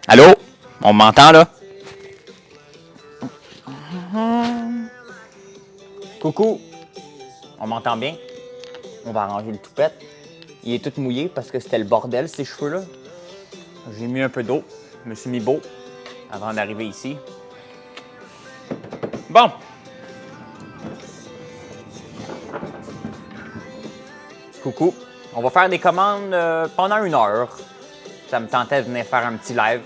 Allô? On m'entend là? Coucou! On m'entend bien? On va arranger le toupette. Il est tout mouillé parce que c'était le bordel, ces cheveux-là. J'ai mis un peu d'eau. Je me suis mis beau avant d'arriver ici. Bon! Coucou! On va faire des commandes pendant 1 heure. Ça me tentait de venir faire un petit live.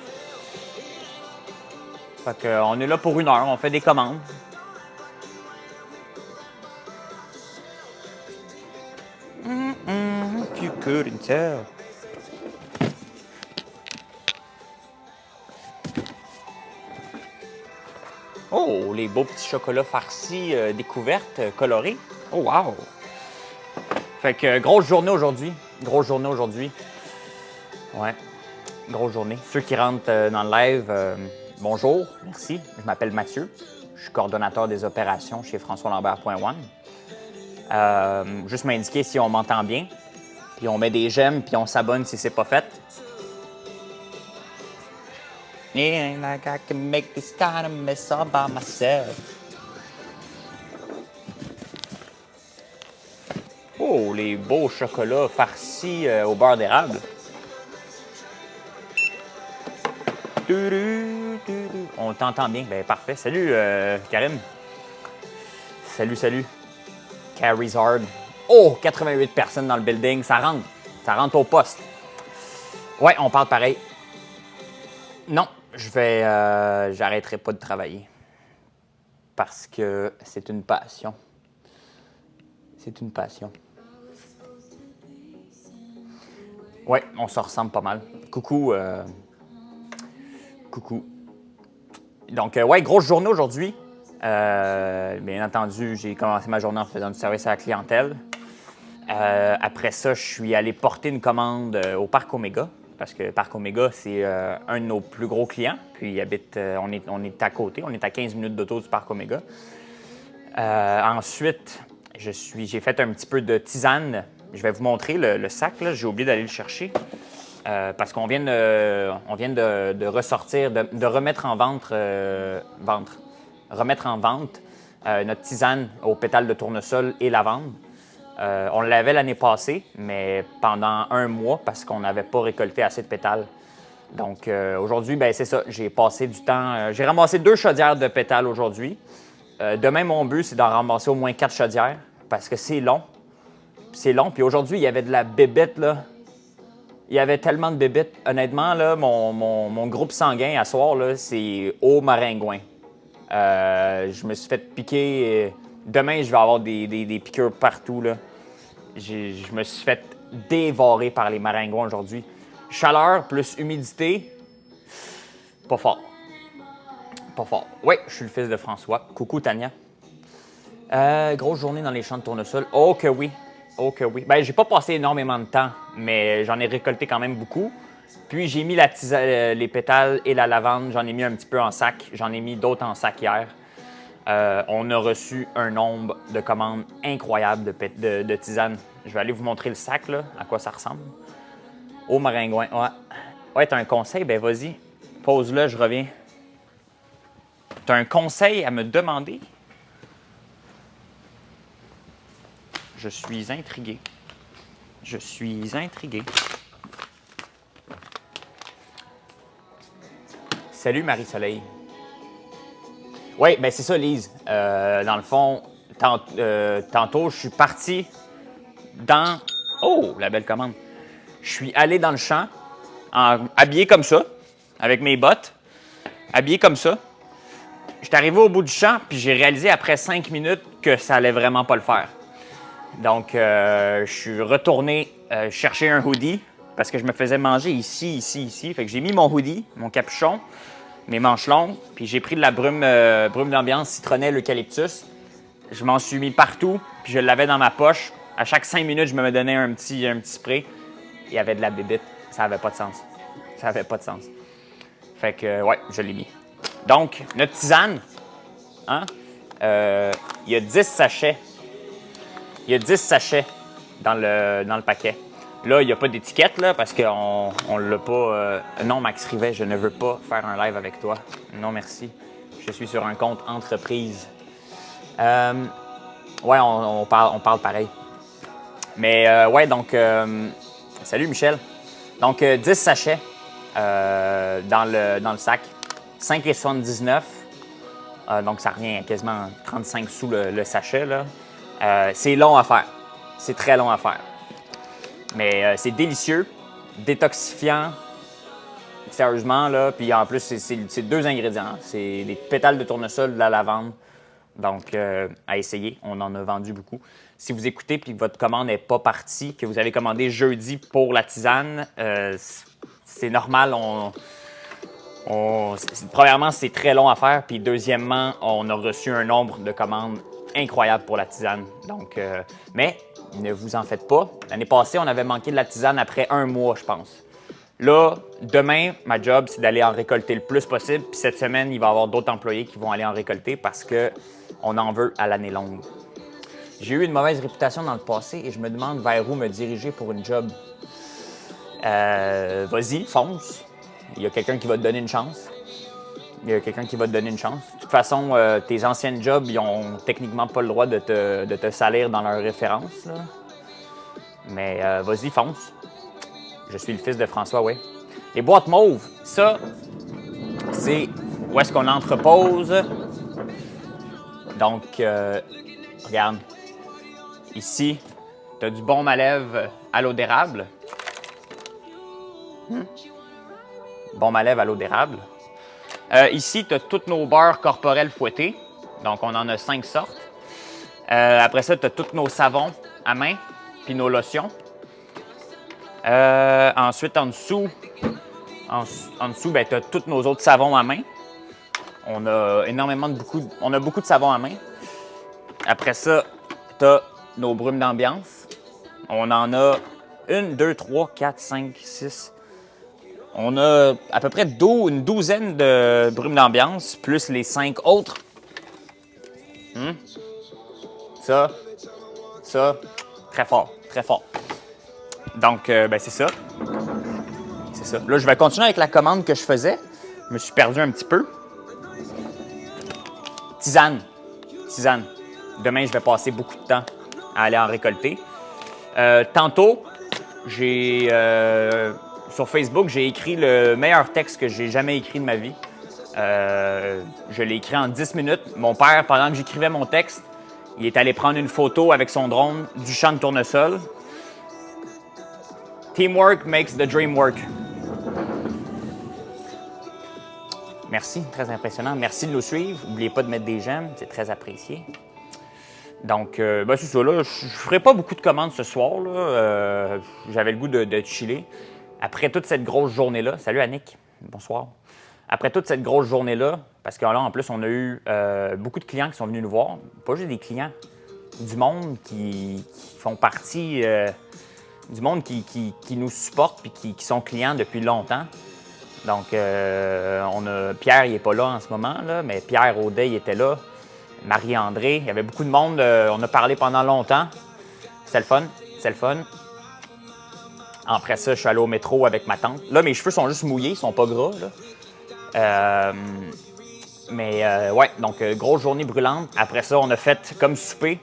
Fait qu'on est là pour 1 heure, on fait des commandes. If you couldn't tell. Oh, les beaux petits chocolats farcis découvertes, colorés. Oh, wow! Fait que grosse journée aujourd'hui. Grosse journée aujourd'hui. Ouais, grosse journée. Ceux qui rentrent dans le live, bonjour, merci. Je m'appelle Mathieu. Je suis coordonnateur des opérations chez françoislambert.one. Juste m'indiquer si on m'entend bien. Puis on met des j'aime, puis on s'abonne si c'est pas fait. Yeah, like I can make this kind of mess all by myself. Oh, les beaux chocolats farcis au beurre d'érable. On t'entend bien. Ben parfait. Salut, Karim. Salut, salut. Carries hard. Oh, 88 personnes dans le building. Ça rentre. Ça rentre au poste. Ouais, on parle pareil. Non, j'arrêterai pas de travailler. Parce que c'est une passion. C'est une passion. Ouais, on se ressemble pas mal. Coucou. Coucou. Donc, ouais, grosse journée aujourd'hui. Bien entendu, j'ai commencé ma journée en faisant du service à la clientèle. Après ça, je suis allé porter une commande au Parc Omega, parce que Parc Omega, c'est un de nos plus gros clients. Puis, on est à côté, on est à 15 minutes d'auto du Parc Omega. Ensuite, j'ai fait un petit peu de tisane. Je vais vous montrer le sac, là. J'ai oublié d'aller le chercher. Parce qu'on vient de ressortir, de remettre en vente, notre tisane aux pétales de tournesol et lavande. On l'avait l'année passée, mais pendant 1 mois parce qu'on n'avait pas récolté assez de pétales. Donc aujourd'hui, ben c'est ça, j'ai passé du temps. J'ai ramassé 2 chaudières de pétales aujourd'hui. Demain, mon but, c'est d'en ramasser au moins 4 chaudières parce que c'est long. C'est long. Puis aujourd'hui, il y avait de la bébête, là. Il y avait tellement de bébites. Honnêtement, là, mon groupe sanguin à soir, là, c'est au maringouin. Je me suis fait piquer. Demain, je vais avoir des piqûres partout, là. Je me suis fait dévorer par les maringouins aujourd'hui. Chaleur plus humidité, pas fort. Pas fort. Oui, je suis le fils de François. Coucou, Tania. Grosse journée dans les champs de tournesol. Oh que oui. Oh que oui. Ben, j'ai pas passé énormément de temps, mais j'en ai récolté quand même beaucoup. Puis j'ai mis les pétales et la lavande, j'en ai mis un petit peu en sac. J'en ai mis d'autres en sac hier. On a reçu un nombre de commandes incroyables de tisane. Je vais aller vous montrer le sac, là, à quoi ça ressemble. Au maringouin. Ouais. Ouais, t'as un conseil? Ben vas-y. Pose-le, je reviens. T'as un conseil à me demander? Je suis intrigué. Je suis intrigué. Salut Marie-Soleil. Oui, ben c'est ça, Lise. Dans le fond, tantôt, je suis parti dans... Oh, la belle commande. Je suis allé dans le champ, habillé comme ça, avec mes bottes, habillé comme ça. Je suis arrivé au bout du champ, puis j'ai réalisé après 5 minutes que ça allait vraiment pas le faire. Donc, je suis retourné chercher un hoodie parce que je me faisais manger ici. Fait que j'ai mis mon hoodie, mon capuchon, mes manches longues, puis j'ai pris de la brume d'ambiance, citronnelle, eucalyptus. Je m'en suis mis partout, puis je l'avais dans ma poche. À chaque 5 minutes, je me donnais un petit spray. Il y avait de la bébite. Ça n'avait pas de sens. Ça n'avait pas de sens. Fait que, ouais, je l'ai mis. Donc, notre tisane, hein? Il y a 10 sachets. Il y a 10 sachets dans le paquet. Là, il n'y a pas d'étiquette, là, parce qu'on ne l'a pas... Non, Max Rivet, je ne veux pas faire un live avec toi. Non, merci. Je suis sur un compte entreprise. Ouais, on parle pareil. Mais ouais, donc... salut, Michel. Donc, 10 sachets dans le sac. 5,79 $. Donc, ça revient à quasiment 35 sous le sachet, là. C'est long à faire. C'est très long à faire. Mais c'est délicieux, détoxifiant, sérieusement, là. Puis en plus, c'est 2 ingrédients. C'est des pétales de tournesol, de la lavande. Donc, à essayer. On en a vendu beaucoup. Si vous écoutez et que votre commande n'est pas partie, que vous avez commandé jeudi pour la tisane, c'est normal. Premièrement, c'est très long à faire. Puis deuxièmement, on a reçu un nombre de commandes incroyable pour la tisane. Donc, mais ne vous en faites pas. L'année passée, on avait manqué de la tisane après 1 mois, je pense. Là, demain, ma job, c'est d'aller en récolter le plus possible. Puis cette semaine, il va y avoir d'autres employés qui vont aller en récolter parce qu'on en veut à l'année longue. J'ai eu une mauvaise réputation dans le passé et je me demande vers où me diriger pour une job. Vas-y, fonce. Il y a quelqu'un qui va te donner une chance. De toute façon, tes anciennes jobs, ils ont techniquement pas le droit de te salir dans leurs références, là. Mais vas-y, fonce. Je suis le fils de François, oui. Les boîtes mauves, ça, c'est où est-ce qu'on entrepose. Donc, regarde. Ici, tu as du bon malève à l'eau d'érable. Bon malève à l'eau d'érable. Ici, tu as tous nos beurres corporels fouettés. Donc, on en a 5 sortes. Après ça, tu as tous nos savons à main, puis nos lotions. Ensuite, en dessous, ben, tu as tous nos autres savons à main. On a on a beaucoup de savons à main. Après ça, tu as nos brumes d'ambiance. On en a 1, 2, 3, 4, 5, 6. On a à peu près une douzaine de brumes d'ambiance, plus les 5 autres. Ça, très fort, très fort. Donc, ben c'est ça. C'est ça. Là, je vais continuer avec la commande que je faisais. Je me suis perdu un petit peu. Tisane. Demain, je vais passer beaucoup de temps à aller en récolter. Tantôt, sur Facebook, j'ai écrit le meilleur texte que j'ai jamais écrit de ma vie. Je l'ai écrit en 10 minutes. Mon père, pendant que j'écrivais mon texte, il est allé prendre une photo avec son drone du champ de tournesol. Teamwork makes the dream work. Merci, très impressionnant. Merci de nous suivre. N'oubliez pas de mettre des j'aime, c'est très apprécié. Donc, ben c'est ça, là. Je ne ferai pas beaucoup de commandes ce soir, là. J'avais le goût de chiller. Après toute cette grosse journée-là, salut Annick, bonsoir. Après toute cette grosse journée-là, parce que là, en plus, on a eu beaucoup de clients qui sont venus nous voir. Pas juste des clients, du monde qui font partie, du monde qui nous supporte et qui sont clients depuis longtemps. Donc, Pierre, il n'est pas là en ce moment, là, mais Pierre Audet, il était là. Marie-André, il y avait beaucoup de monde. On a parlé pendant longtemps. C'était le fun. Après ça, je suis allé au métro avec ma tante. Là, mes cheveux sont juste mouillés, ils sont pas gras, là. Ouais, donc grosse journée brûlante. Après ça, on a fait comme souper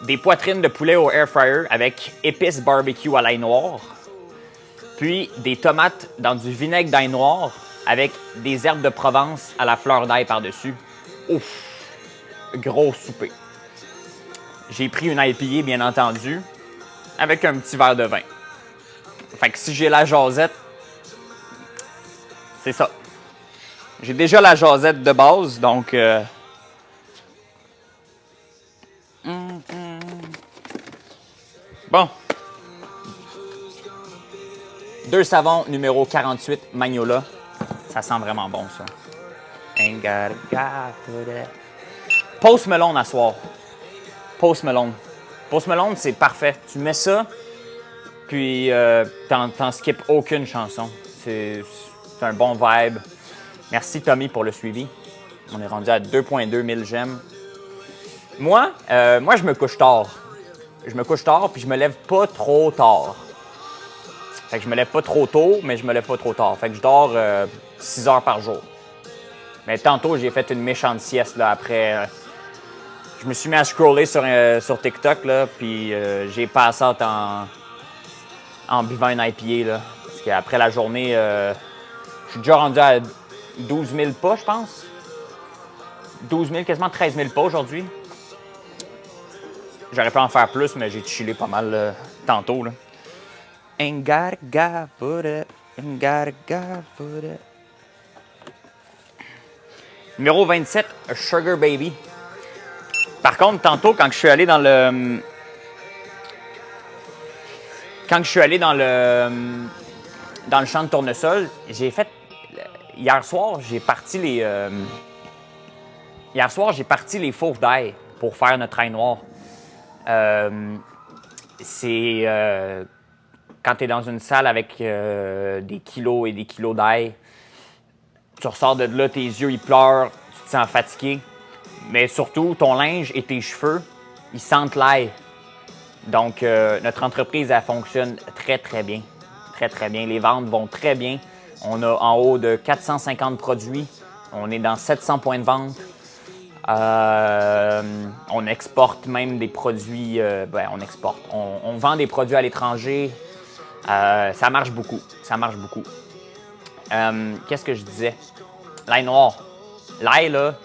des poitrines de poulet au air fryer avec épices barbecue à l'ail noir. Puis des tomates dans du vinaigre d'ail noir avec des herbes de Provence à la fleur d'ail par-dessus. Ouf! Gros souper. J'ai pris une IPA, bien entendu, avec un petit verre de vin. Fait que si j'ai la jasette, c'est ça. J'ai déjà la jasette de base, donc... Bon. 2 savons numéro 48 Magnola. Ça sent vraiment bon, ça. Post Malone à soir. Post Malone. Post Malone, c'est parfait. Tu mets ça, puis t'en skippes aucune chanson. C'est un bon vibe. Merci Tommy pour le suivi. On est rendu à 2,2 000 j'aime. Moi, je me couche tard. je me couche tard puis je me lève pas trop tard. Fait que je me lève pas trop tôt, mais je me lève pas trop tard. Fait que je dors 6 heures par jour. Mais tantôt, j'ai fait une méchante sieste là, après. Je me suis mis à scroller sur TikTok, là, puis j'ai passé en buvant une IPA. Là, parce qu'après la journée, je suis déjà rendu à 12 000 pas, je pense. 12 000, quasiment 13 000 pas aujourd'hui. J'aurais pu en faire plus, mais j'ai chillé pas mal tantôt. Là. Ain't got a guy for that. Ain't got a guy for that. Numéro 27, Sugar Baby. Par contre, tantôt, quand je suis allé dans le... dans le champ de tournesol, j'ai fait... Hier soir, j'ai parti les fours d'ail pour faire notre ail noir. C'est... quand tu es dans une salle avec des kilos et des kilos d'ail, tu ressors de là, tes yeux, ils pleurent, tu te sens fatigué. Mais surtout, ton linge et tes cheveux, ils sentent l'ail. Donc, notre entreprise, elle fonctionne très, très bien. Très, très bien. Les ventes vont très bien. On a en haut de 450 produits. On est dans 700 points de vente. On exporte même des produits... on exporte. On vend des produits à l'étranger. Ça marche beaucoup. Ça marche beaucoup. Qu'est-ce que je disais? L'ail noir. L'ail, là...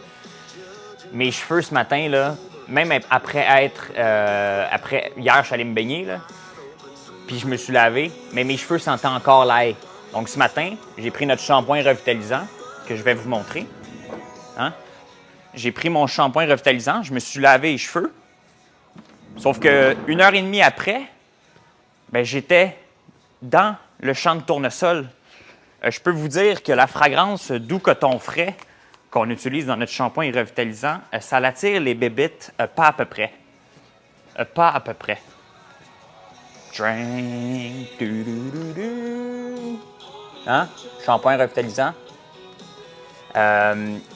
Mes cheveux ce matin, là, même après hier, je suis allé me baigner, là, puis je me suis lavé, mais mes cheveux sentaient encore l'ail. Donc ce matin, j'ai pris notre shampoing revitalisant, que je vais vous montrer. Hein? J'ai pris mon shampoing revitalisant, je me suis lavé les cheveux. Sauf que 1h30 après, ben, j'étais dans le champ de tournesol. Je peux vous dire que la fragrance doux coton frais qu'on utilise dans notre shampoing revitalisant, ça l'attire les bébites pas à peu près. Pas à peu près. Drink, hein? Shampoing revitalisant.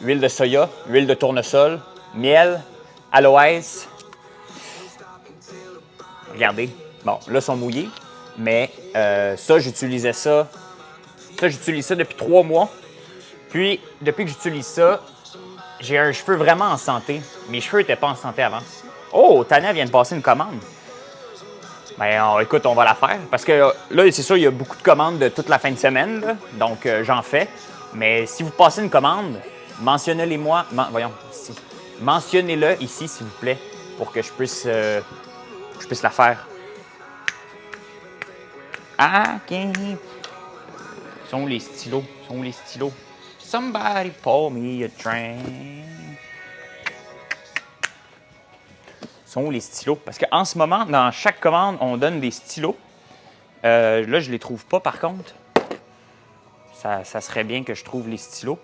Huile de soya, huile de tournesol, miel, aloès. Regardez. Bon, là, ils sont mouillés. Mais ça, j'utilise ça depuis 3 mois. Puis, depuis que j'utilise ça, j'ai un cheveu vraiment en santé. Mes cheveux n'étaient pas en santé avant. Oh, Tania vient de passer une commande. Bien, écoute, on va la faire. Parce que là, c'est sûr, il y a beaucoup de commandes de toute la fin de semaine. Là, donc, j'en fais. Mais si vous passez une commande, mentionnez-les-moi. Voyons, ici. Mentionnez-le ici, s'il vous plaît, pour que je puisse la faire. Ah, OK. Sont où les stylos? Sont où les stylos? Somebody pour me a drink. Sont où les stylos? Parce qu'en ce moment, dans chaque commande, on donne des stylos. Là, je ne les trouve pas, par contre. Ça serait bien que je trouve les stylos.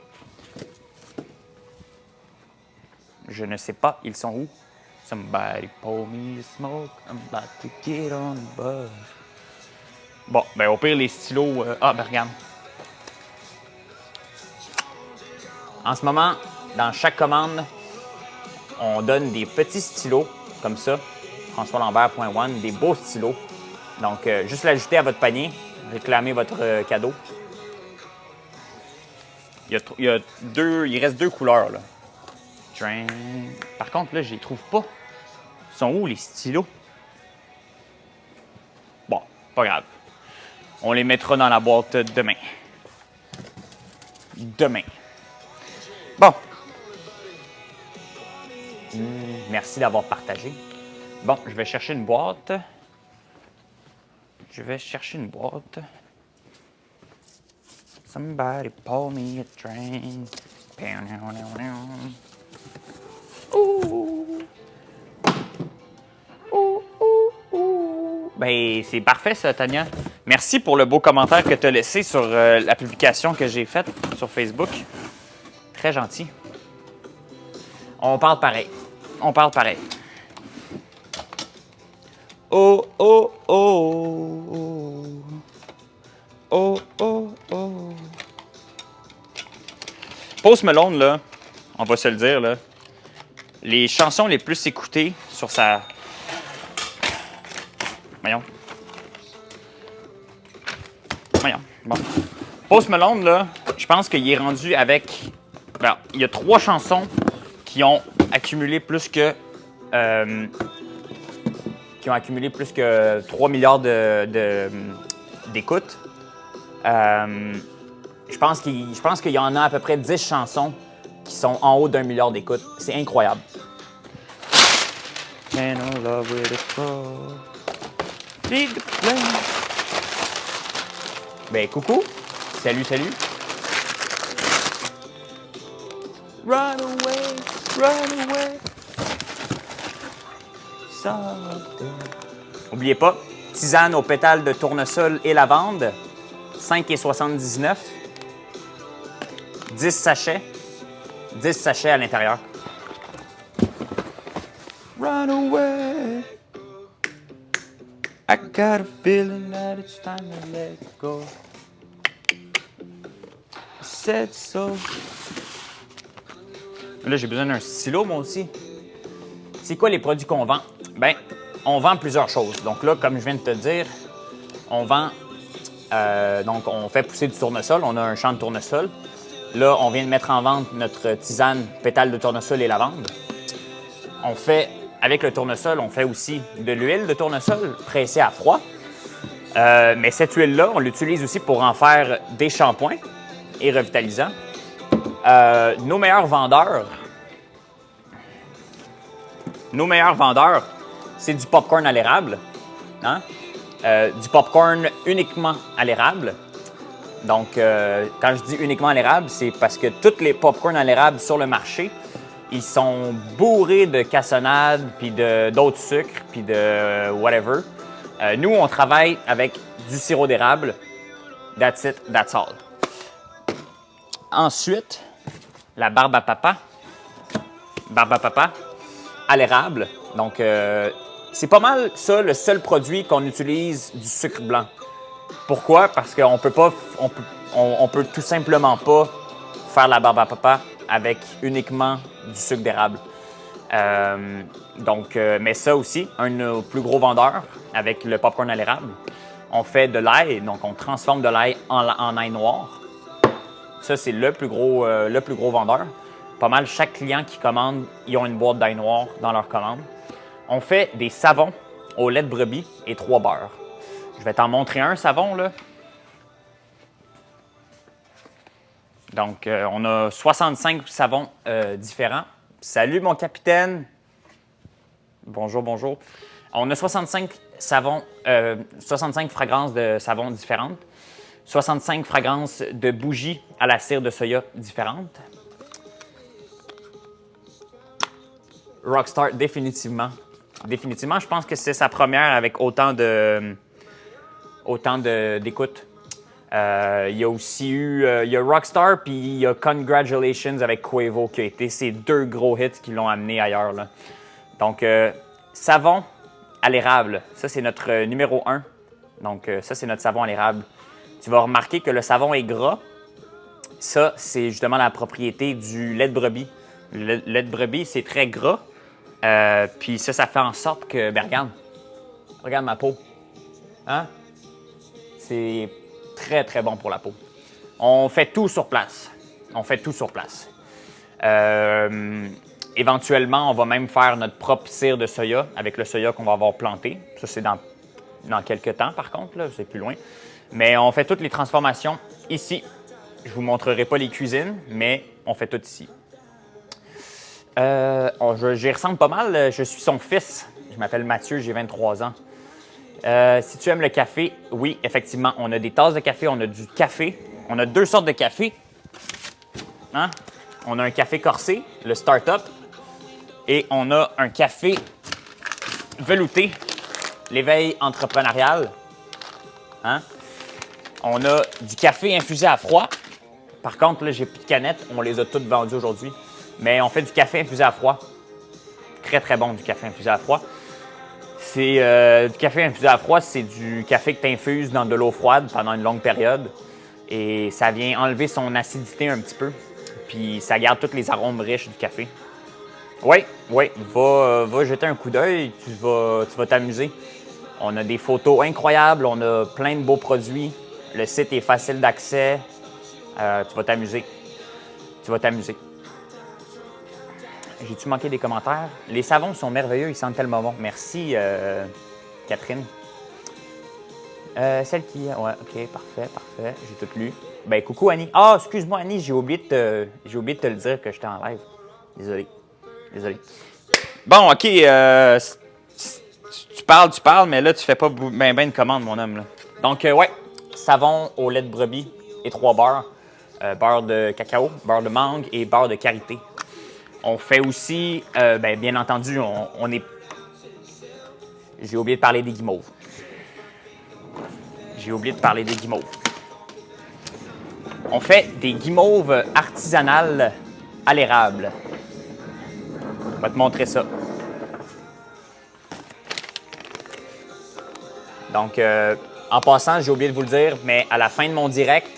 Je ne sais pas, ils sont où? Somebody pour me a smoke. I'm about to get on the bus. Bon, ben au pire, les stylos... ben regarde. En ce moment, dans chaque commande, on donne des petits stylos, comme ça. FrançoisLambert.one, des beaux stylos. Donc, juste l'ajouter à votre panier, réclamer votre cadeau. Il reste 2 couleurs, là. Par contre, là, je les trouve pas. Ils sont où, les stylos? Bon, pas grave. On les mettra dans la boîte demain. Demain. Bon. Merci d'avoir partagé. Bon, je vais chercher une boîte. Somebody pour me a drink. Ouh. Ouh, ouh, ouh. Ben, c'est parfait, ça, Tania. Merci pour le beau commentaire que tu as laissé sur la publication que j'ai faite sur Facebook. Très gentil. On parle pareil. Oh, oh, oh. Oh, oh, oh. Post Malone, là, on va se le dire, là, les chansons les plus écoutées sur sa Voyons. Voyons. Bon. Post Malone, là, je pense qu'il est rendu avec... Ben, il y a 3 chansons qui ont accumulé plus que... qui ont accumulé plus que 3 milliards d'écoutes. Je pense qu'il y en a à peu près 10 chansons qui sont en haut d'1 milliard d'écoutes. C'est incroyable. Ben, coucou. Salut, salut. Run away, run away. N'oubliez pas, tisane aux pétales de tournesol et lavande, 5,79 $. 10 sachets. 10 sachets à l'intérieur. Run away. I got a feeling that it's time to let go. I said so. Là, j'ai besoin d'un stylo, moi aussi. C'est quoi les produits qu'on vend? Ben, on vend plusieurs choses. Donc là, comme je viens de te dire, on vend... donc, on fait pousser du tournesol. On a un champ de tournesol. Là, on vient de mettre en vente notre tisane pétales de tournesol et lavande. On fait, avec le tournesol, on fait aussi de l'huile de tournesol pressée à froid. Mais cette huile-là, on l'utilise aussi pour en faire des shampoings et revitalisants. Nos meilleurs vendeurs, c'est du popcorn à l'érable. Hein? Du popcorn uniquement à l'érable. Donc, quand je dis uniquement à l'érable, c'est parce que tous les popcorn à l'érable sur le marché, ils sont bourrés de cassonade, puis d'autres sucres, puis de whatever. Nous, on travaille avec du sirop d'érable. That's it, that's all. Ensuite, la barbe à papa. Barbe à papa à l'érable. Donc, c'est pas mal ça, le seul produit qu'on utilise du sucre blanc. Pourquoi? Parce qu'on peut pas, on peut tout simplement pas faire la barbe à papa avec uniquement du sucre d'érable. Mais ça aussi, un de nos plus gros vendeurs avec le popcorn à l'érable. On fait de l'ail, donc on transforme de l'ail en ail noir. Ça, c'est le plus gros vendeur. Pas mal, chaque client qui commande, ils ont une boîte d'ail noir dans leur commande. On fait des savons au lait de brebis et 3 beurres. Je vais t'en montrer un savon, là. Donc, on a 65 savons différents. Salut, mon capitaine! Bonjour, bonjour. On a 65 savons, 65 fragrances de savons différentes, 65 fragrances de bougies à la cire de soya différentes. Rockstar, définitivement. Définitivement, je pense que c'est sa première avec autant d'écoute. Il y a aussi eu il y a Rockstar puis il y a Congratulations avec Quavo qui a été ces 2 gros hits qui l'ont amené ailleurs, là. Donc, savon à l'érable, ça c'est notre numéro 1. Donc, ça c'est notre savon à l'érable. Tu vas remarquer que le savon est gras. Ça, c'est justement la propriété du lait de brebis. Le lait de brebis, c'est très gras. Puis ça fait en sorte que, ben regarde ma peau. Hein? C'est très, très bon pour la peau. On fait tout sur place. On fait tout sur place. Éventuellement, on va même faire notre propre cire de soya avec le soya qu'on va avoir planté. Ça, c'est dans quelques temps, par contre, là, c'est plus loin. Mais on fait toutes les transformations ici. Je ne vous montrerai pas les cuisines, mais on fait tout ici. J'y ressemble pas mal. Je suis son fils. Je m'appelle Mathieu, j'ai 23 ans. Si tu aimes le café, oui, effectivement, on a des tasses de café, on a du café. On a 2 sortes de café. Hein? On a un café corsé, le Startup, et on a un café velouté, l'éveil entrepreneurial. Hein? On a du café infusé à froid. Par contre, là, j'ai plus de canettes. On les a toutes vendues aujourd'hui. Mais on fait du café infusé à froid. Très, très bon, du café infusé à froid. C'est du café infusé à froid, c'est du café que tu infuses dans de l'eau froide pendant une longue période. Et ça vient enlever son acidité un petit peu. Puis ça garde tous les arômes riches du café. Oui, va jeter un coup d'œil. Tu vas t'amuser. On a des photos incroyables, on a plein de beaux produits. Le site est facile d'accès. Tu vas t'amuser. Tu vas t'amuser. J'ai-tu manqué des commentaires? Les savons sont merveilleux, ils sentent tellement bon. Merci, Catherine. Celle qui... Ouais, OK, parfait, parfait. J'ai tout lu. Ben, coucou, Annie. Ah, excuse-moi, Annie, j'ai oublié de te le dire que j'étais en live. Désolé. Désolé. Bon, OK, tu parles, mais là, tu fais pas ben de commande, mon homme. Là. Donc, ouais, savon au lait de brebis et 3 beurres. Beurre de cacao, beurre de mangue et beurre de karité. On fait aussi, ben, bien entendu, on est... J'ai oublié de parler des guimauves. J'ai oublié de parler des guimauves. On fait des guimauves artisanales à l'érable. Je vais te montrer ça. Donc, en passant, j'ai oublié de vous le dire, mais à la fin de mon direct,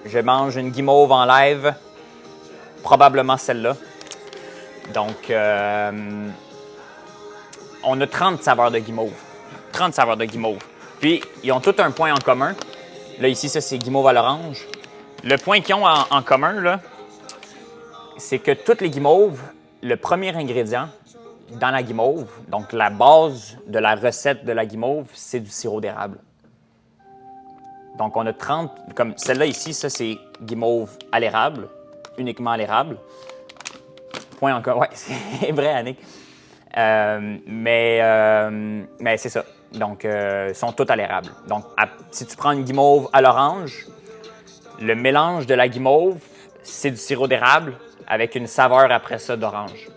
je mange une guimauve en live, probablement celle-là. Donc, on a 30 saveurs de guimauve. 30 saveurs de guimauve. Puis, ils ont tous un point en commun. Là, ici, ça, c'est guimauve à l'orange. Le point qu'ils ont en commun, là, c'est que toutes les guimauves, le premier ingrédient dans la guimauve, donc la base de la recette de la guimauve, c'est du sirop d'érable. Donc, on a 30, comme celle-là ici, ça, c'est guimauve à l'érable, uniquement à l'érable. Point encore, ouais, c'est vrai, Annick. Mais c'est ça. Donc, ils sont tous à l'érable. Donc, si tu prends une guimauve à l'orange, le mélange de la guimauve, c'est du sirop d'érable avec une saveur après ça d'orange.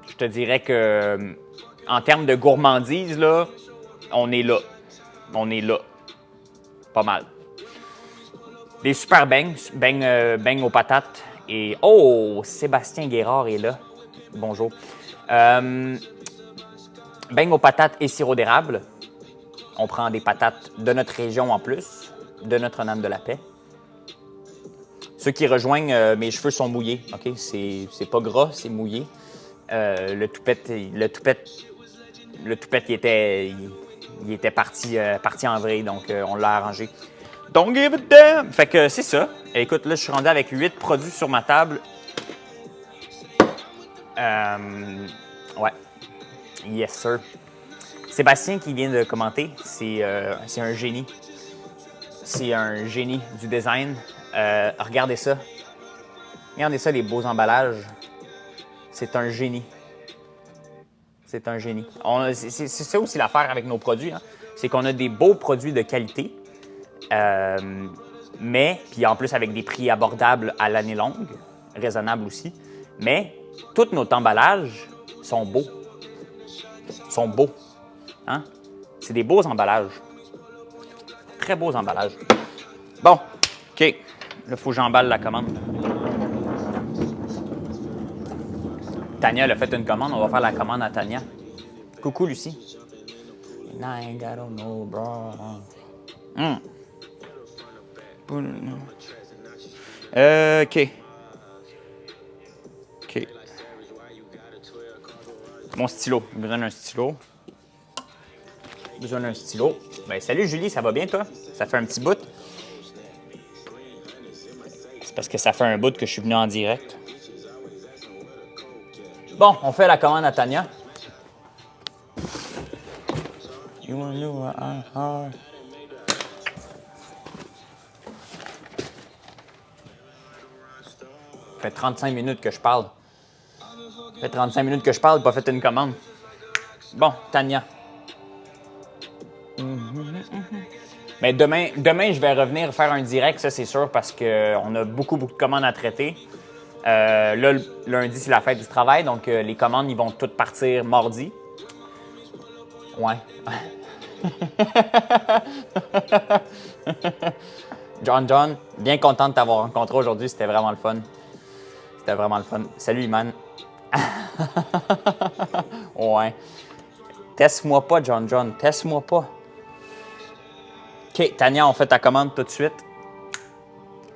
Je te dirais que, en termes de gourmandise, là, on est là. On est là. Pas mal. Des super beignes aux patates. Et oh, Sébastien Guérard est là. Bonjour. Beignes aux patates et sirop d'érable. On prend des patates de notre région en plus, de Notre-Dame-de-la-Paix. Ceux qui rejoignent, mes cheveux sont mouillés. OK? C'est pas gras, c'est mouillé. Le toupette, il était parti en vrille, donc on l'a arrangé. Don't give a damn! Fait que c'est ça. Écoute, là, je suis rendu avec 8 produits sur ma table. Ouais. Yes, sir. Sébastien qui vient de commenter, c'est un génie. C'est un génie du design. Regardez ça. Regardez ça, les beaux emballages. C'est un génie. C'est un génie. C'est ça aussi l'affaire avec nos produits. Hein? C'est qu'on a des beaux produits de qualité, mais, puis en plus avec des prix abordables à l'année longue, raisonnables aussi, mais tous nos emballages sont beaux. Sont beaux. Hein? C'est des beaux emballages. Très beaux emballages. Bon, OK. Là, il faut que j'emballe la commande. Tania, elle a fait une commande. On va faire la commande à Tania. Coucou, Lucie. OK. OK. Mon stylo. J'ai besoin d'un stylo. Besoin d'un stylo. Ben, salut Julie, ça va bien toi? Ça fait un petit bout? C'est parce que ça fait un bout que je suis venu en direct. Bon, on fait la commande à Tania. Ça fait 35 minutes que je parle. Ça fait 35 minutes que je parle, pas fait une commande. Bon, Tania. Mais demain, je vais revenir faire un direct, ça c'est sûr, parce qu'on a beaucoup de commandes à traiter. Là, lundi, c'est la fête du travail, donc les commandes, ils vont toutes partir mardi. Ouais. John, bien content de t'avoir rencontré aujourd'hui, c'était vraiment le fun. C'était vraiment le fun. Salut, Iman. Ouais. Teste-moi pas, John. Teste-moi pas. OK, Tania, on fait ta commande tout de suite.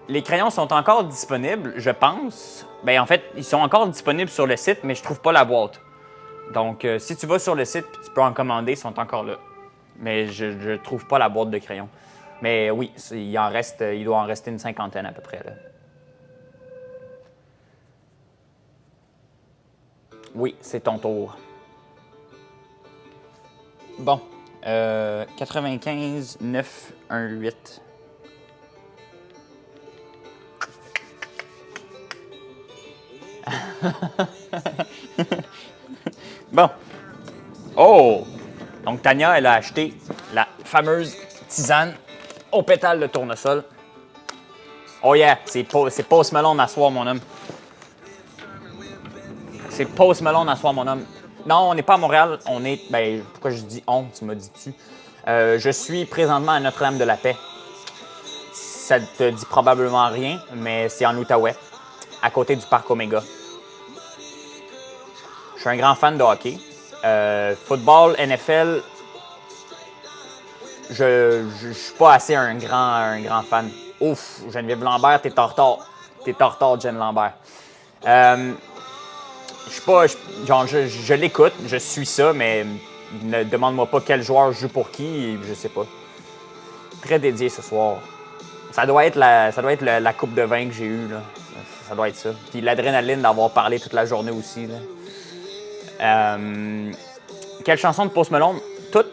Les crayons sont encore disponibles, je pense. Bien, en fait, ils sont encore disponibles sur le site, mais je trouve pas la boîte. Donc, si tu vas sur le site et tu peux en commander, ils sont encore là. Mais je ne trouve pas la boîte de crayons. Mais oui, il doit en rester une cinquantaine à peu près. Là. Oui, c'est ton tour. Bon. 95, 9, 1, 8. Bon. Oh! Donc, Tania, elle a acheté la fameuse tisane au pétale de tournesol. Oh yeah! C'est Post Malone à soir, mon homme. C'est Post Malone à soir, mon homme. Non, on n'est pas à Montréal. On est... Ben, pourquoi je dis on? Tu m'as dit tu. Je suis présentement à Notre-Dame-de-la-Paix. Ça te dit probablement rien, mais c'est en Outaouais, à côté du parc Omega. Je suis un grand fan de hockey. Football, NFL, je suis pas assez un grand fan. Ouf, Geneviève Lambert, t'es en retard. T'es en retard, Jen Lambert. Je suis pas. Genre, je l'écoute, je suis ça, mais ne demande-moi pas quel joueur joue pour qui, je sais pas. Très dédié ce soir. Ça doit être la coupe de vin que j'ai eue, là. Ça doit être ça. Puis l'adrénaline d'avoir parlé toute la journée aussi, là. Quelle chanson de Post Malone? Toutes.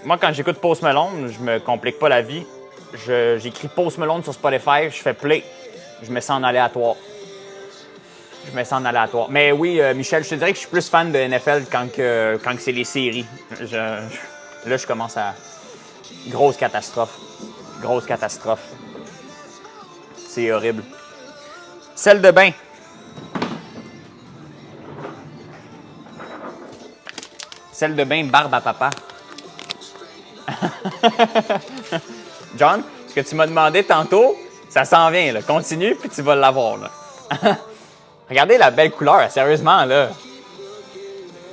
Moi, quand j'écoute Post Malone, je me complique pas la vie. J'écris Post Malone sur Spotify, je fais play. Je mets ça en aléatoire. Mais oui, Michel, je te dirais que je suis plus fan de NFL quand c'est les séries. Là, je commence à... Grosse catastrophe. C'est horrible. Celle de bain. Celle de bain, barbe à papa. John, ce que tu m'as demandé tantôt, ça s'en vient, là. Continue, puis tu vas l'avoir, là. Regardez la belle couleur, sérieusement, là.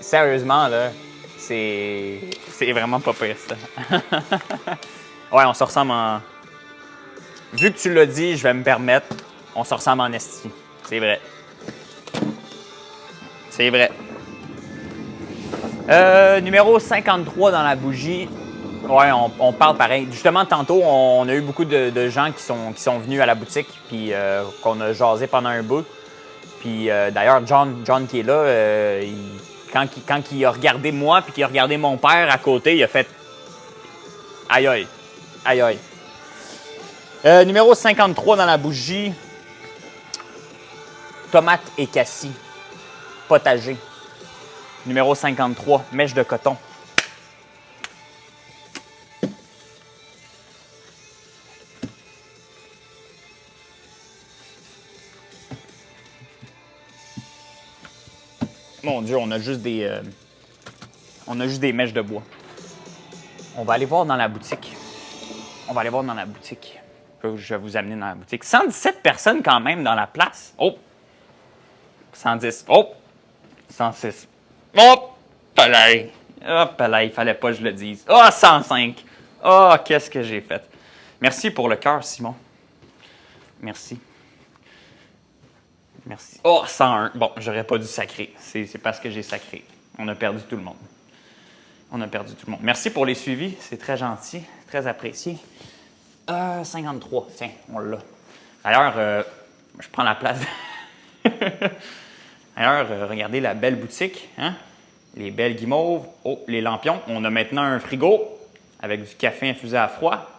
C'est vraiment pas pire, ça. Ouais, on se ressemble en... Vu que tu l'as dit, je vais me permettre, on se ressemble en esti. C'est vrai. Numéro 53 dans la bougie. Ouais, on parle pareil. Justement, tantôt, on a eu beaucoup de gens qui sont venus à la boutique, puis qu'on a jasé pendant un bout. Puis d'ailleurs, John qui est là, quand il a regardé moi, puis qu'il a regardé mon père à côté, il a fait « Aïe aïe, aïe aïe ». Numéro 53 dans la bougie. Tomate et cassis. Potager. Numéro 53, mèche de coton. Mon Dieu, on a juste des mèches de bois. On va aller voir dans la boutique. Je vais vous amener dans la boutique. 117 personnes quand même dans la place. Oh! 110. Oh! 106. Oh! Palais! Oh, palais, il fallait pas que je le dise. Oh, 105. Oh, qu'est-ce que j'ai fait. Merci pour le cœur, Simon. Merci. Oh, 101. Bon, j'aurais pas dû sacrer. C'est parce que j'ai sacré. On a perdu tout le monde. Merci pour les suivis. C'est très gentil, très apprécié. 53. Tiens, on l'a. D'ailleurs, je prends la place. D'ailleurs, regardez la belle boutique. Hein? Les belles guimauves. Oh, les lampions. On a maintenant un frigo avec du café infusé à froid,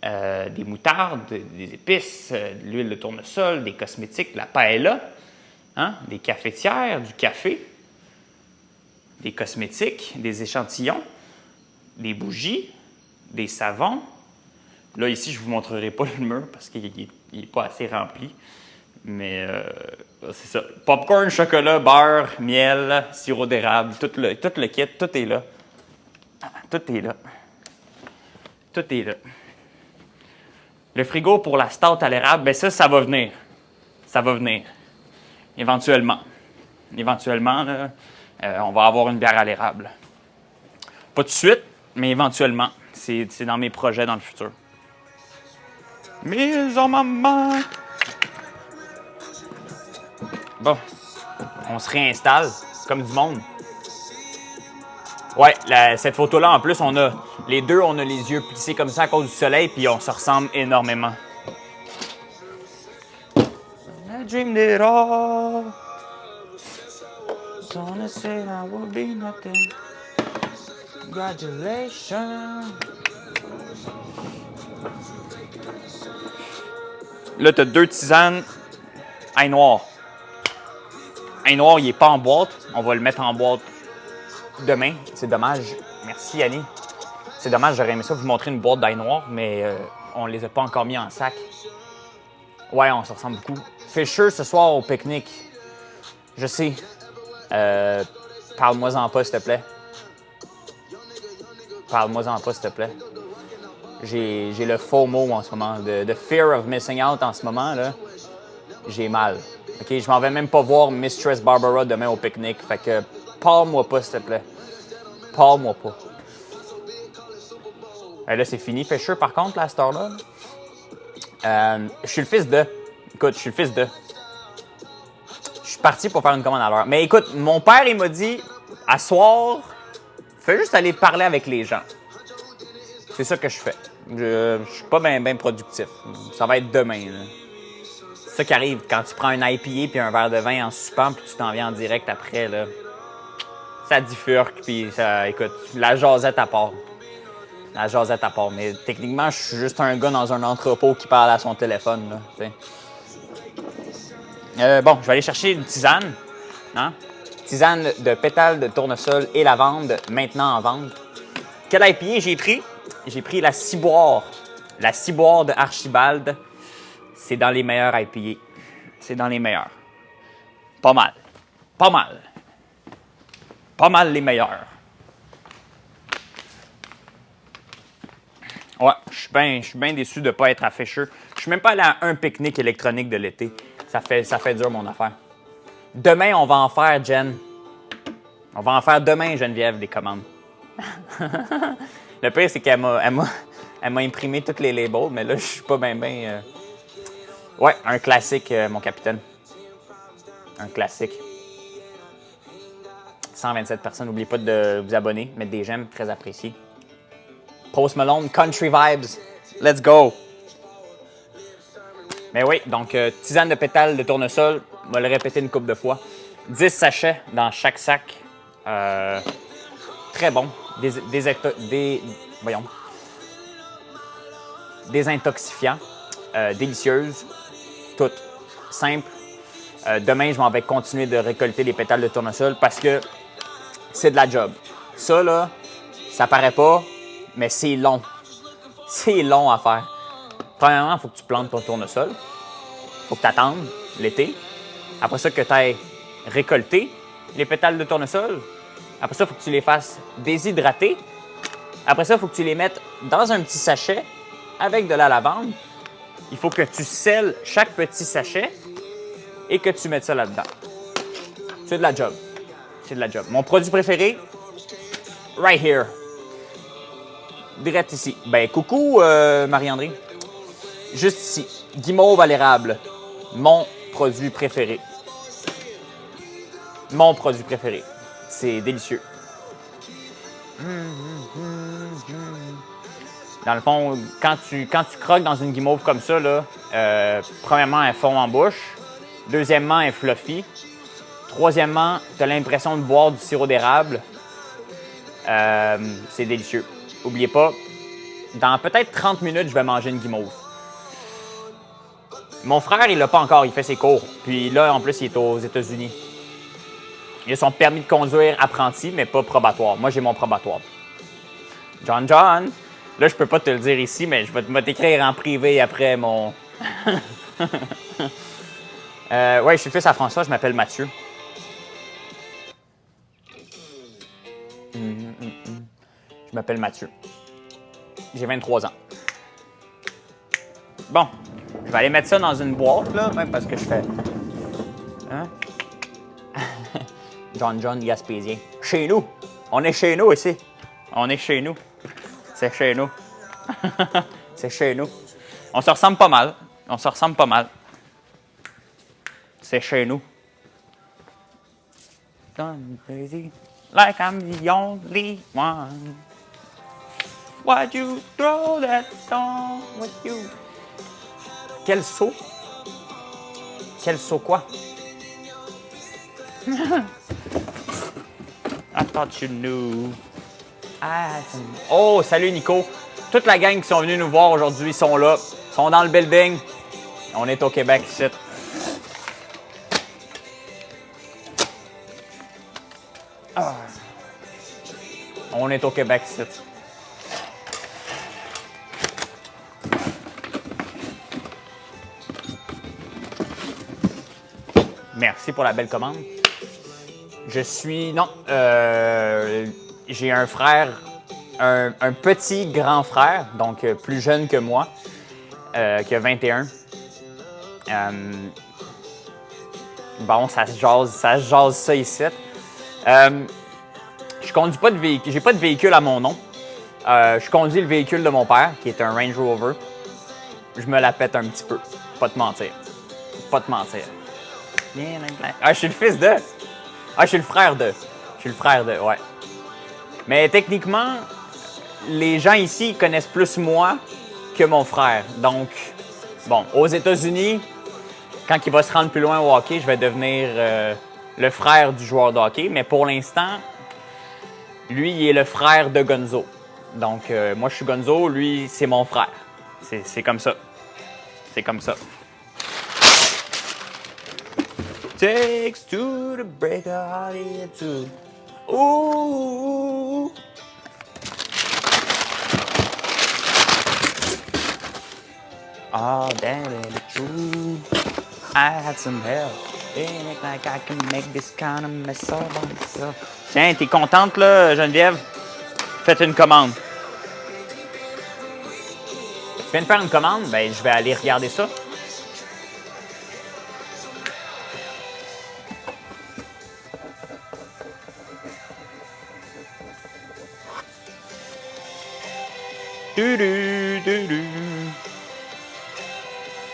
des moutardes, des épices, de l'huile de tournesol, des cosmétiques, la paella, hein? Des cafetières, du café, des cosmétiques, des échantillons, des bougies, des savons. Là, ici, je ne vous montrerai pas le mur parce qu'il n'est pas assez rempli. Mais c'est ça. Popcorn, chocolat, beurre, miel, sirop d'érable, tout le kit, tout est là. Tout est là. Le frigo pour la stout à l'érable, bien ça va venir. Éventuellement. Là, on va avoir une bière à l'érable. Pas tout de suite, mais éventuellement. C'est dans mes projets dans le futur. Maison maman. Bon, on se réinstalle. Comme du monde. Ouais, cette photo-là, en plus, on a les deux, on a les yeux plissés comme ça à cause du soleil, puis on se ressemble énormément. I dreamed it all. Gonna say I will be nothing. Congratulations. Là, tu as 2 tisanes. Ail noir. Ail noir, il n'est pas en boîte. On va le mettre en boîte demain. C'est dommage. Merci, Annie. C'est dommage, j'aurais aimé ça vous montrer une boîte d'ail noir, mais on les a pas encore mis en sac. Ouais, on se ressemble beaucoup. Fisher ce soir au pique-nique. Je sais. Parle-moi-en pas, s'il te plaît. Parle-moi-en pas, s'il te plaît. J'ai le FOMO en ce moment. The fear of missing out en ce moment, là. J'ai mal. OK, je m'en vais même pas voir Mistress Barbara demain au pique-nique. Fait que parle-moi pas, s'il te plaît. Parle-moi pas. Là, c'est fini. Fisher, par contre, là, à cette heure-là. Je suis le fils de. Écoute, je suis le fils de. Je suis parti pour faire une commande à l'heure. Mais écoute, mon père, il m'a dit, à soir, fais juste aller parler avec les gens. C'est ça que je fais. Je suis pas bien productif. Ça va être demain, là. C'est ça qui arrive quand tu prends un IPA puis un verre de vin en soupant puis tu t'en viens en direct après, là. Ça bifurque puis ça, écoute, la jasette à part. La jasette à part. Mais techniquement, je suis juste un gars dans un entrepôt qui parle à son téléphone, là, tu sais. Bon, je vais aller chercher une tisane. Hein? Tisane de pétales de tournesol et lavande, maintenant en vente. Quel IPA j'ai pris? J'ai pris la Ciboire. La Ciboire de Archibald. C'est dans les meilleurs IPA. C'est dans les meilleurs. Pas mal. Pas mal. Pas mal les meilleurs. Ouais, je suis bien déçu de ne pas être à Fisher. Je suis même pas allé à un pique-nique électronique de l'été. Ça fait dur, mon affaire. Demain, on va en faire, Jen. On va en faire demain, Geneviève, des commandes. Le pire, c'est qu'elle m'a imprimé tous les labels, mais là, je suis pas bien. Ouais, un classique, mon capitaine. Un classique. 127 personnes. N'oubliez pas de vous abonner, mettre des j'aime, très apprécié. Post Malone, Country Vibes. Let's go! Mais oui, donc tisane de pétales de tournesol, on va le répéter une couple de fois. 10 sachets dans chaque sac. Très bon. Désintoxifiant. Délicieuse. Toutes. Simple. Demain, je m'en vais continuer de récolter les pétales de tournesol parce que c'est de la job. Ça, là, ça paraît pas, mais c'est long. C'est long à faire. Premièrement, il faut que tu plantes ton tournesol. Il faut que tu attendes l'été. Après ça, que tu ailles récolter les pétales de tournesol. Après ça, il faut que tu les fasses déshydrater. Après ça, il faut que tu les mettes dans un petit sachet avec de la lavande. Il faut que tu scelles chaque petit sachet et que tu mettes ça là-dedans. C'est de la job. C'est de la job. Mon produit préféré, right here. Direct ici. Ben, coucou, Marie-André. Juste ici. Guimauve à l'érable. Mon produit préféré. Mon produit préféré. C'est délicieux. Dans le fond, quand tu croques dans une guimauve comme ça, là, premièrement, elle fond en bouche. Deuxièmement, elle est fluffy. Troisièmement, tu as l'impression de boire du sirop d'érable. C'est délicieux. N'oubliez pas, dans peut-être 30 minutes, je vais manger une guimauve. Mon frère, il l'a pas encore, il fait ses cours. Puis là, en plus, il est aux États-Unis. Il a son permis de conduire apprenti, mais pas probatoire. Moi, j'ai mon probatoire. John, là, je peux pas te le dire ici, mais je vais t'écrire en privé après mon... ouais, je suis le fils à François, je m'appelle Mathieu. Je m'appelle Mathieu. J'ai 23 ans. Bon, je vais aller mettre ça dans une boîte, là, même parce que je fais... Hein? John Gaspésien. Chez nous. On est chez nous ici. On est chez nous. C'est chez nous. C'est chez nous. On se ressemble pas mal. On se ressemble pas mal. C'est chez nous. Done crazy, like I'm the only one. Why'd you throw that song with you? Quel saut? Quel saut quoi? I thought you knew. Oh, salut Nico. Toute la gang qui sont venus nous voir aujourd'hui sont là. Sont dans le building. On est au Québec ici. Ah. On est au Québec ici. Merci pour la belle commande. Je suis... Non. J'ai un frère, un petit grand frère, donc plus jeune que moi, qui a 21. Bon, ça se jase ça ici. Je conduis pas de véhicule, j'ai pas de véhicule à mon nom. Je conduis le véhicule de mon père, qui est un Range Rover. Je me la pète un petit peu, pas te mentir. Pas te mentir. Ah, je suis le fils de. Ah, je suis le frère de. Je suis le frère de, ouais. Mais techniquement, les gens ici connaissent plus moi que mon frère. Donc, bon, aux États-Unis, quand il va se rendre plus loin au hockey, je vais devenir le frère du joueur de hockey. Mais pour l'instant, lui, il est le frère de Gonzo. Donc, moi, je suis Gonzo, lui, c'est mon frère. C'est comme ça. C'est comme ça. Takes two to break a heart in two. Ooh. Oh, damn it, true. I had some help. It ain't like I can make this kind of mess all by myself. Tiens, t'es contente, là, Geneviève? Faites une commande. Tu viens de faire une commande? Ben, je vais aller regarder ça.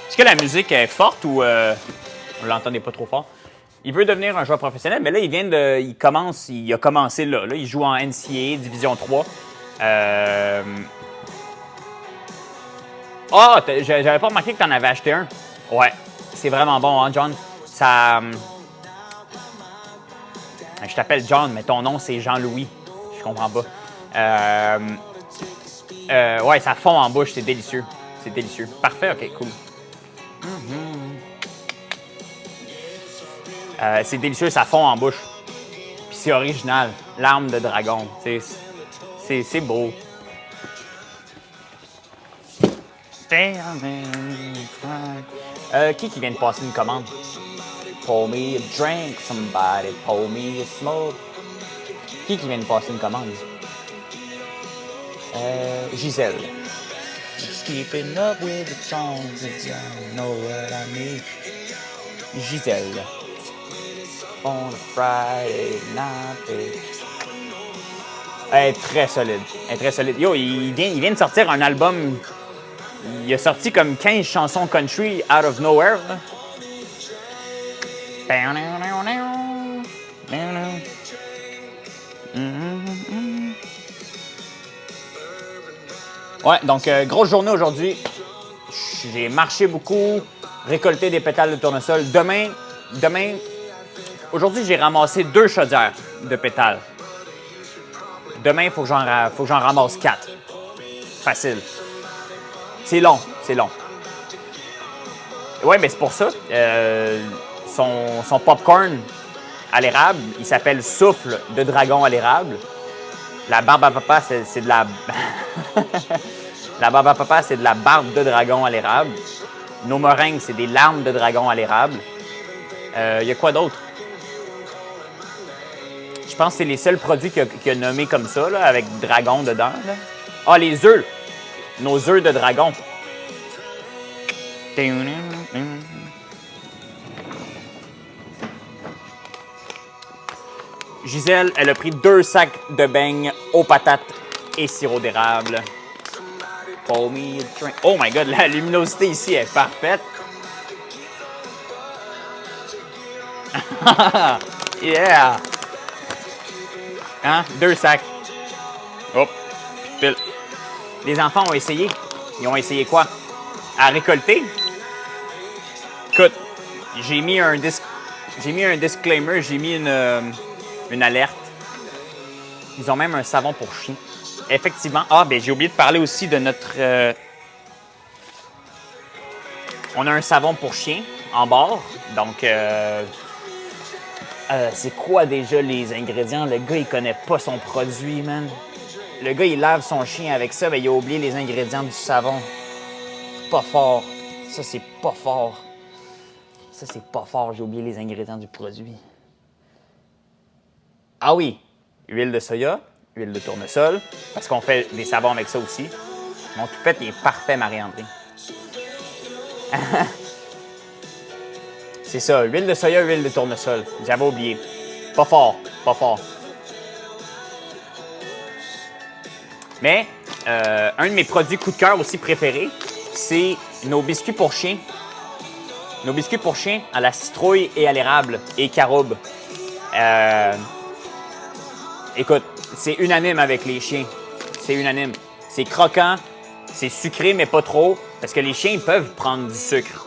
Est-ce que la musique est forte ou on l'entendait pas trop fort? Il veut devenir un joueur professionnel, mais là, il a commencé là. Il joue en NCAA, Division 3. Ah, j'avais pas remarqué que tu en avais acheté un. Ouais, c'est vraiment bon, hein, John? Ça... Je t'appelle John, mais ton nom, c'est Jean-Louis. Je comprends pas. Ouais, ça fond en bouche, c'est délicieux. C'est délicieux. Parfait, ok, cool. C'est délicieux, ça fond en bouche. Puis c'est original. L'arme de dragon. C'est beau. Qui vient de passer une commande? Pour me a drink, somebody pour me a smoke. Qui vient de passer une commande? Gisèle. Just keeping up with the songs, you know what I mean. Gisèle. On a Friday night. Elle est très solide. Elle est très solide. Yo, il vient de sortir un album. Il a sorti comme 15 chansons country out of nowhere. Là. Ouais, donc grosse journée aujourd'hui. J'ai marché beaucoup, récolté des pétales de tournesol. Demain, aujourd'hui, j'ai ramassé 2 chaudières de pétales. Demain, il faut que j'en ramasse 4. Facile. C'est long, c'est long. Ouais, mais c'est pour ça. Son popcorn à l'érable, il s'appelle Souffle de dragon à l'érable. La barbe à papa, c'est de la... La barbe à papa, c'est de la barbe de dragon à l'érable. Nos meringues, c'est des larmes de dragon à l'érable. Il y a quoi d'autre? Je pense que c'est les seuls produits qu'il a nommés comme ça, là, avec dragon dedans. Là. Ah, les œufs! Nos œufs de dragon. Gisèle, elle a pris 2 sacs de beignes aux patates et sirop d'érable. Pour me a drink. Oh my god, la luminosité ici est parfaite. Yeah! Hein? 2 sacs. Hop, pile. Les enfants ont essayé. Ils ont essayé quoi? À récolter. Écoute, j'ai mis un disclaimer, j'ai mis une alerte. Ils ont même un savon pour chien. Effectivement. Ah, ben j'ai oublié de parler aussi de notre... On a un savon pour chien en bord. Donc, c'est quoi déjà les ingrédients? Le gars, il connaît pas son produit, man. Le gars, il lave son chien avec ça, ben il a oublié les ingrédients du savon. Pas fort. Ça, c'est pas fort. Ça, c'est pas fort. J'ai oublié les ingrédients du produit. Ah oui, huile de soya, huile de tournesol, parce qu'on fait des savons avec ça aussi. Mon toupette, il est parfait, Marie-André. C'est ça, huile de soya, huile de tournesol. J'avais oublié. Pas fort, pas fort. Mais, un de mes produits coup de cœur aussi préférés, c'est nos biscuits pour chiens. Nos biscuits pour chiens à la citrouille et à l'érable et caroube. Écoute, c'est unanime avec les chiens. C'est unanime. C'est croquant, c'est sucré, mais pas trop. Parce que les chiens, ils peuvent prendre du sucre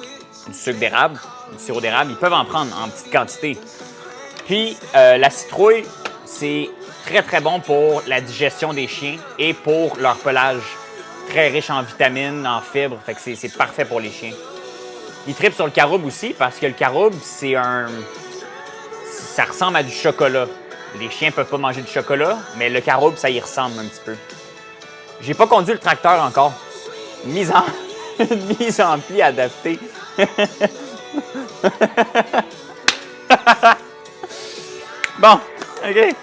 d'érable, du sirop d'érable. Ils peuvent en prendre en petite quantité. Puis, la citrouille, c'est très, très bon pour la digestion des chiens et pour leur pelage. Très riche en vitamines, en fibres. Fait que c'est parfait pour les chiens. Ils trippent sur le caroube aussi parce que le caroube, ça ressemble à du chocolat. Les chiens peuvent pas manger du chocolat, mais le caroube, ça y ressemble un petit peu. J'ai pas conduit le tracteur encore. Mise en pli adaptée. Bon, OK.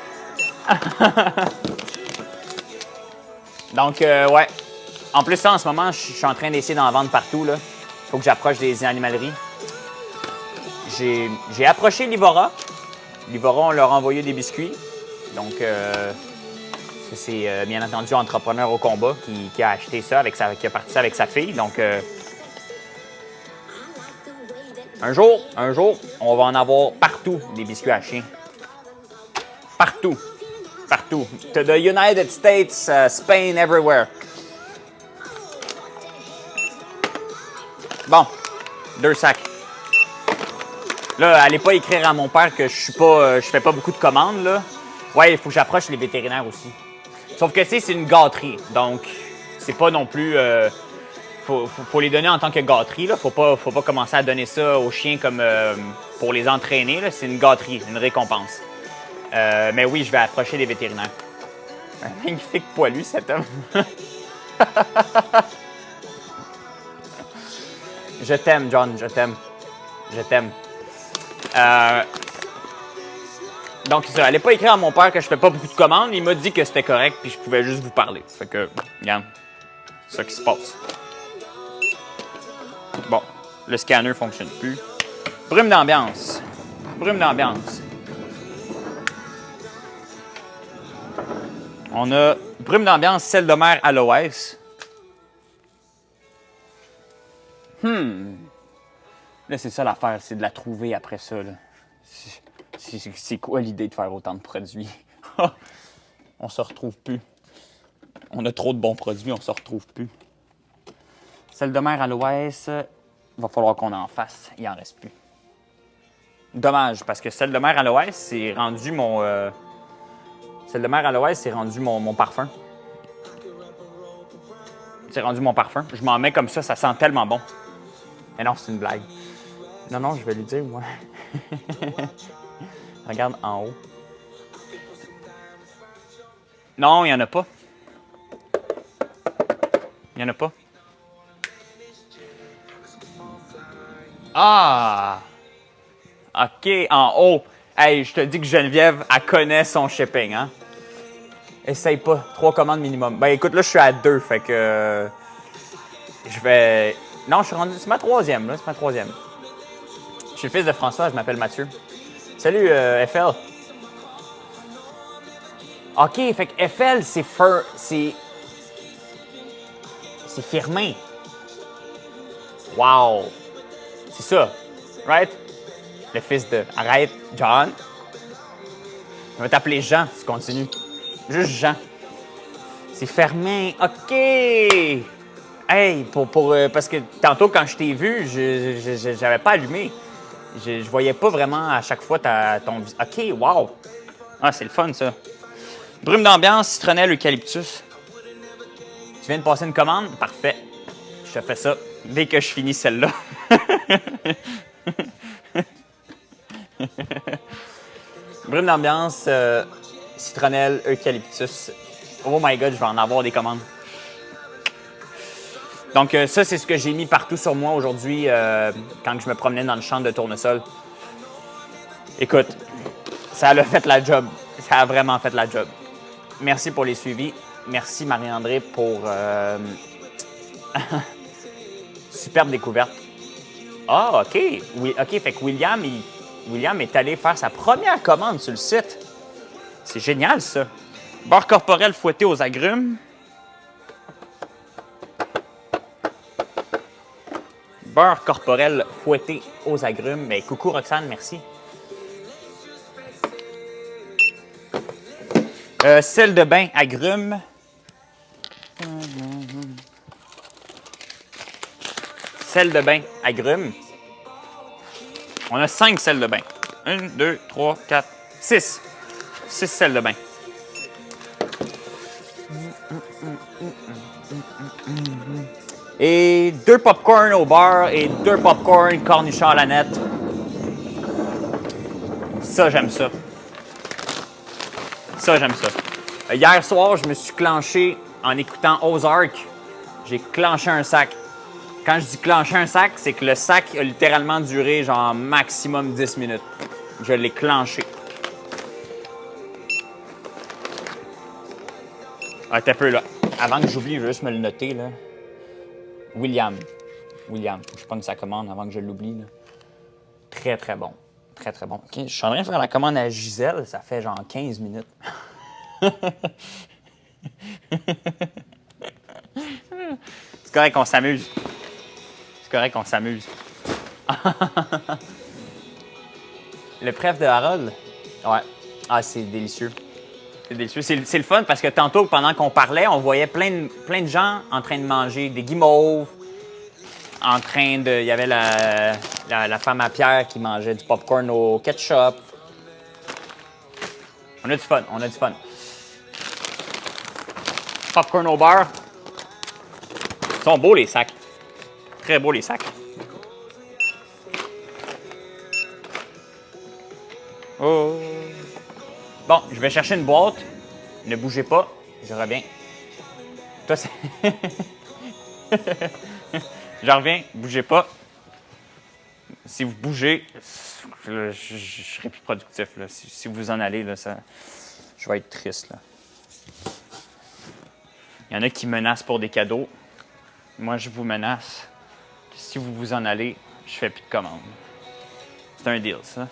Donc, ouais. En plus, ça, en ce moment, je suis en train d'essayer d'en vendre partout, là. Faut que j'approche des animaleries. J'ai approché Livora. Livora, on leur a envoyé des biscuits. Donc, c'est bien entendu Entrepreneur au combat qui a acheté ça, qui a parti ça avec sa fille. Donc, un jour, on va en avoir partout des biscuits à chien. Partout. Partout. To the United States, Spain, everywhere. Bon, 2 sacs. Là, allez pas écrire à mon père que je fais pas beaucoup de commandes, là. Ouais, il faut que j'approche les vétérinaires aussi. Sauf que, tu sais, c'est une gâterie. Donc, c'est pas non plus... faut les donner en tant que gâterie, là. Faut pas commencer à donner ça aux chiens comme pour les entraîner, là. C'est une gâterie, une récompense. Mais oui, je vais approcher les vétérinaires. Un magnifique poilu, cet homme. Je t'aime, John, je t'aime. Je t'aime. Donc, ça, allez pas écrire à mon père que je fais pas beaucoup de commandes. Il m'a dit que c'était correct puis je pouvais juste vous parler. Fait que, regarde, c'est ça qui se passe. Bon, le scanner fonctionne plus. Brume d'ambiance. Brume d'ambiance. On a brume d'ambiance, sel de mer, aloès. Là, c'est ça l'affaire, c'est de la trouver après ça, là. C'est quoi l'idée de faire autant de produits? On se retrouve plus. On a trop de bons produits, on se retrouve plus. Sel de mer, aloès, il va falloir qu'on en fasse. Il en reste plus. Dommage, parce que sel de mer, aloès, c'est rendu mon... Sel de mer, aloès, c'est rendu mon parfum. C'est rendu mon parfum. Je m'en mets comme ça sent tellement bon. Mais non, c'est une blague. Non, je vais lui dire, moi. Regarde en haut. Non, il n'y en a pas. Il n'y en a pas. Ah! OK, en haut. Hey, je te dis que Geneviève, elle connaît son shipping, hein? Essaye pas. 3 commandes minimum. Ben écoute, là, je suis à 2, fait que... je vais... Non, je suis rendu... C'est ma 3e, là. C'est ma 3e. Je suis le fils de François, je m'appelle Mathieu. Salut, FL. OK, fait que FL, c'est Firmin. Wow! C'est ça, right? Le fils de... Arrête, John. Je vais t'appeler Jean si tu continues. Juste Jean. C'est fermé. OK! Hey, parce que tantôt, quand je t'ai vu, j'avais pas allumé. Je voyais pas vraiment à chaque fois ton... OK, wow! Ah, c'est le fun, ça. Brume d'ambiance, citronnelle, eucalyptus. Tu viens de passer une commande? Parfait. Je te fais ça dès que je finis celle-là. Brume d'ambiance, citronnelle, eucalyptus. Oh my God, je vais en avoir des commandes. Donc ça, c'est ce que j'ai mis partout sur moi aujourd'hui quand je me promenais dans le champ de tournesol. Écoute, ça a fait la job. Ça a vraiment fait la job. Merci pour les suivis. Merci Marie-André pour superbe découverte. Ah, OK. Oui, OK, fait que William est allé faire sa première commande sur le site. C'est génial, ça. Beurre corporel fouetté aux agrumes. Beurre corporel fouetté aux agrumes. Ben, coucou Roxane, merci. Sel de bain agrumes. Sel de bain agrumes. On a 5 sels de bain. 1, 2, 3, 4, 6. 6 sels de bain. Et 2 popcorn au beurre et 2 popcorn cornichons à la nette. Ça, j'aime ça. Ça, j'aime ça. Hier soir, je me suis clenché en écoutant Ozark. J'ai clenché un sac. Quand je dis clencher un sac, c'est que le sac a littéralement duré genre maximum 10 minutes. Je l'ai clenché. Ah, t'as peu là. Avant que j'oublie, je vais juste me le noter là. William. Je prends sa commande avant que je l'oublie. Là. Très, très bon. Très, très bon. Okay. Je suis en train de faire la commande à Gisèle. Ça fait genre 15 minutes. C'est correct qu'on s'amuse. C'est correct qu'on s'amuse. Le préf de Harold? Ouais. Ah, c'est délicieux. C'est délicieux. C'est le fun parce que tantôt, pendant qu'on parlait, on voyait plein de gens en train de manger des guimauves. Il y avait la femme à Pierre qui mangeait du popcorn au ketchup. On a du fun, Popcorn au beurre. Ils sont beaux les sacs. Très beaux les sacs. Oh. Bon, je vais chercher une boîte. Ne bougez pas. Je reviens. Toi, c'est... Je reviens. Bougez pas. Si vous bougez, je serai plus productif. Là. Si vous en allez, là, je vais être triste. Là. Il y en a qui menacent pour des cadeaux. Moi, je vous menace. Si vous vous en allez, je fais plus de commandes. C'est un deal, ça.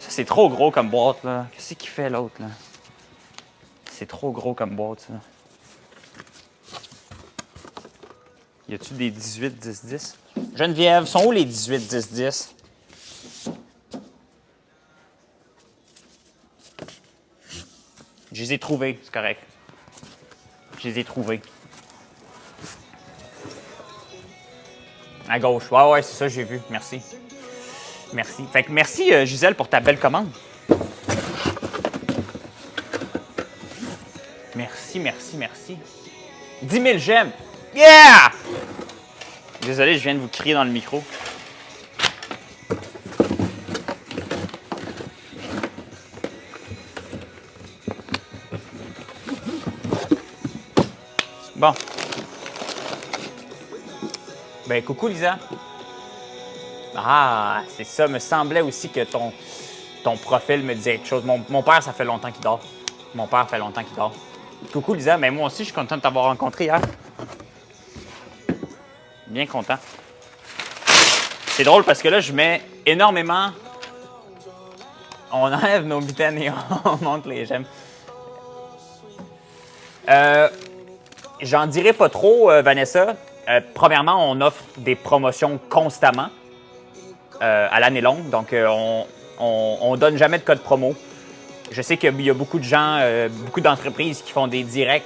Ça, c'est trop gros comme boîte, là. Qu'est-ce qu'il fait, l'autre, là? C'est trop gros comme boîte, ça. Y a-tu des 18, 10, 10? Geneviève, sont où les 18, 10, 10? Je les ai trouvés, c'est correct. Je les ai trouvés. À gauche. Ouais, c'est ça, j'ai vu. Merci. Merci. Fait que merci, Gisèle, pour ta belle commande. Merci. 10 000 j'aime. Yeah! Désolé, je viens de vous crier dans le micro. Bon. Ben, coucou, Lisa. Ah, c'est ça. Me semblait aussi que ton profil me disait quelque chose. Mon père, ça fait longtemps qu'il dort. Mon père fait longtemps qu'il dort. Coucou, Lisa. Mais moi aussi, je suis content de t'avoir rencontré hier. Bien content. C'est drôle parce que là, je mets énormément... On enlève nos mitaines et on monte les gemmes. J'en dirai pas trop, Vanessa. Premièrement, on offre des promotions constamment à l'année longue. Donc, on donne jamais de code promo. Je sais qu'il y a beaucoup de gens, beaucoup d'entreprises qui font des directs,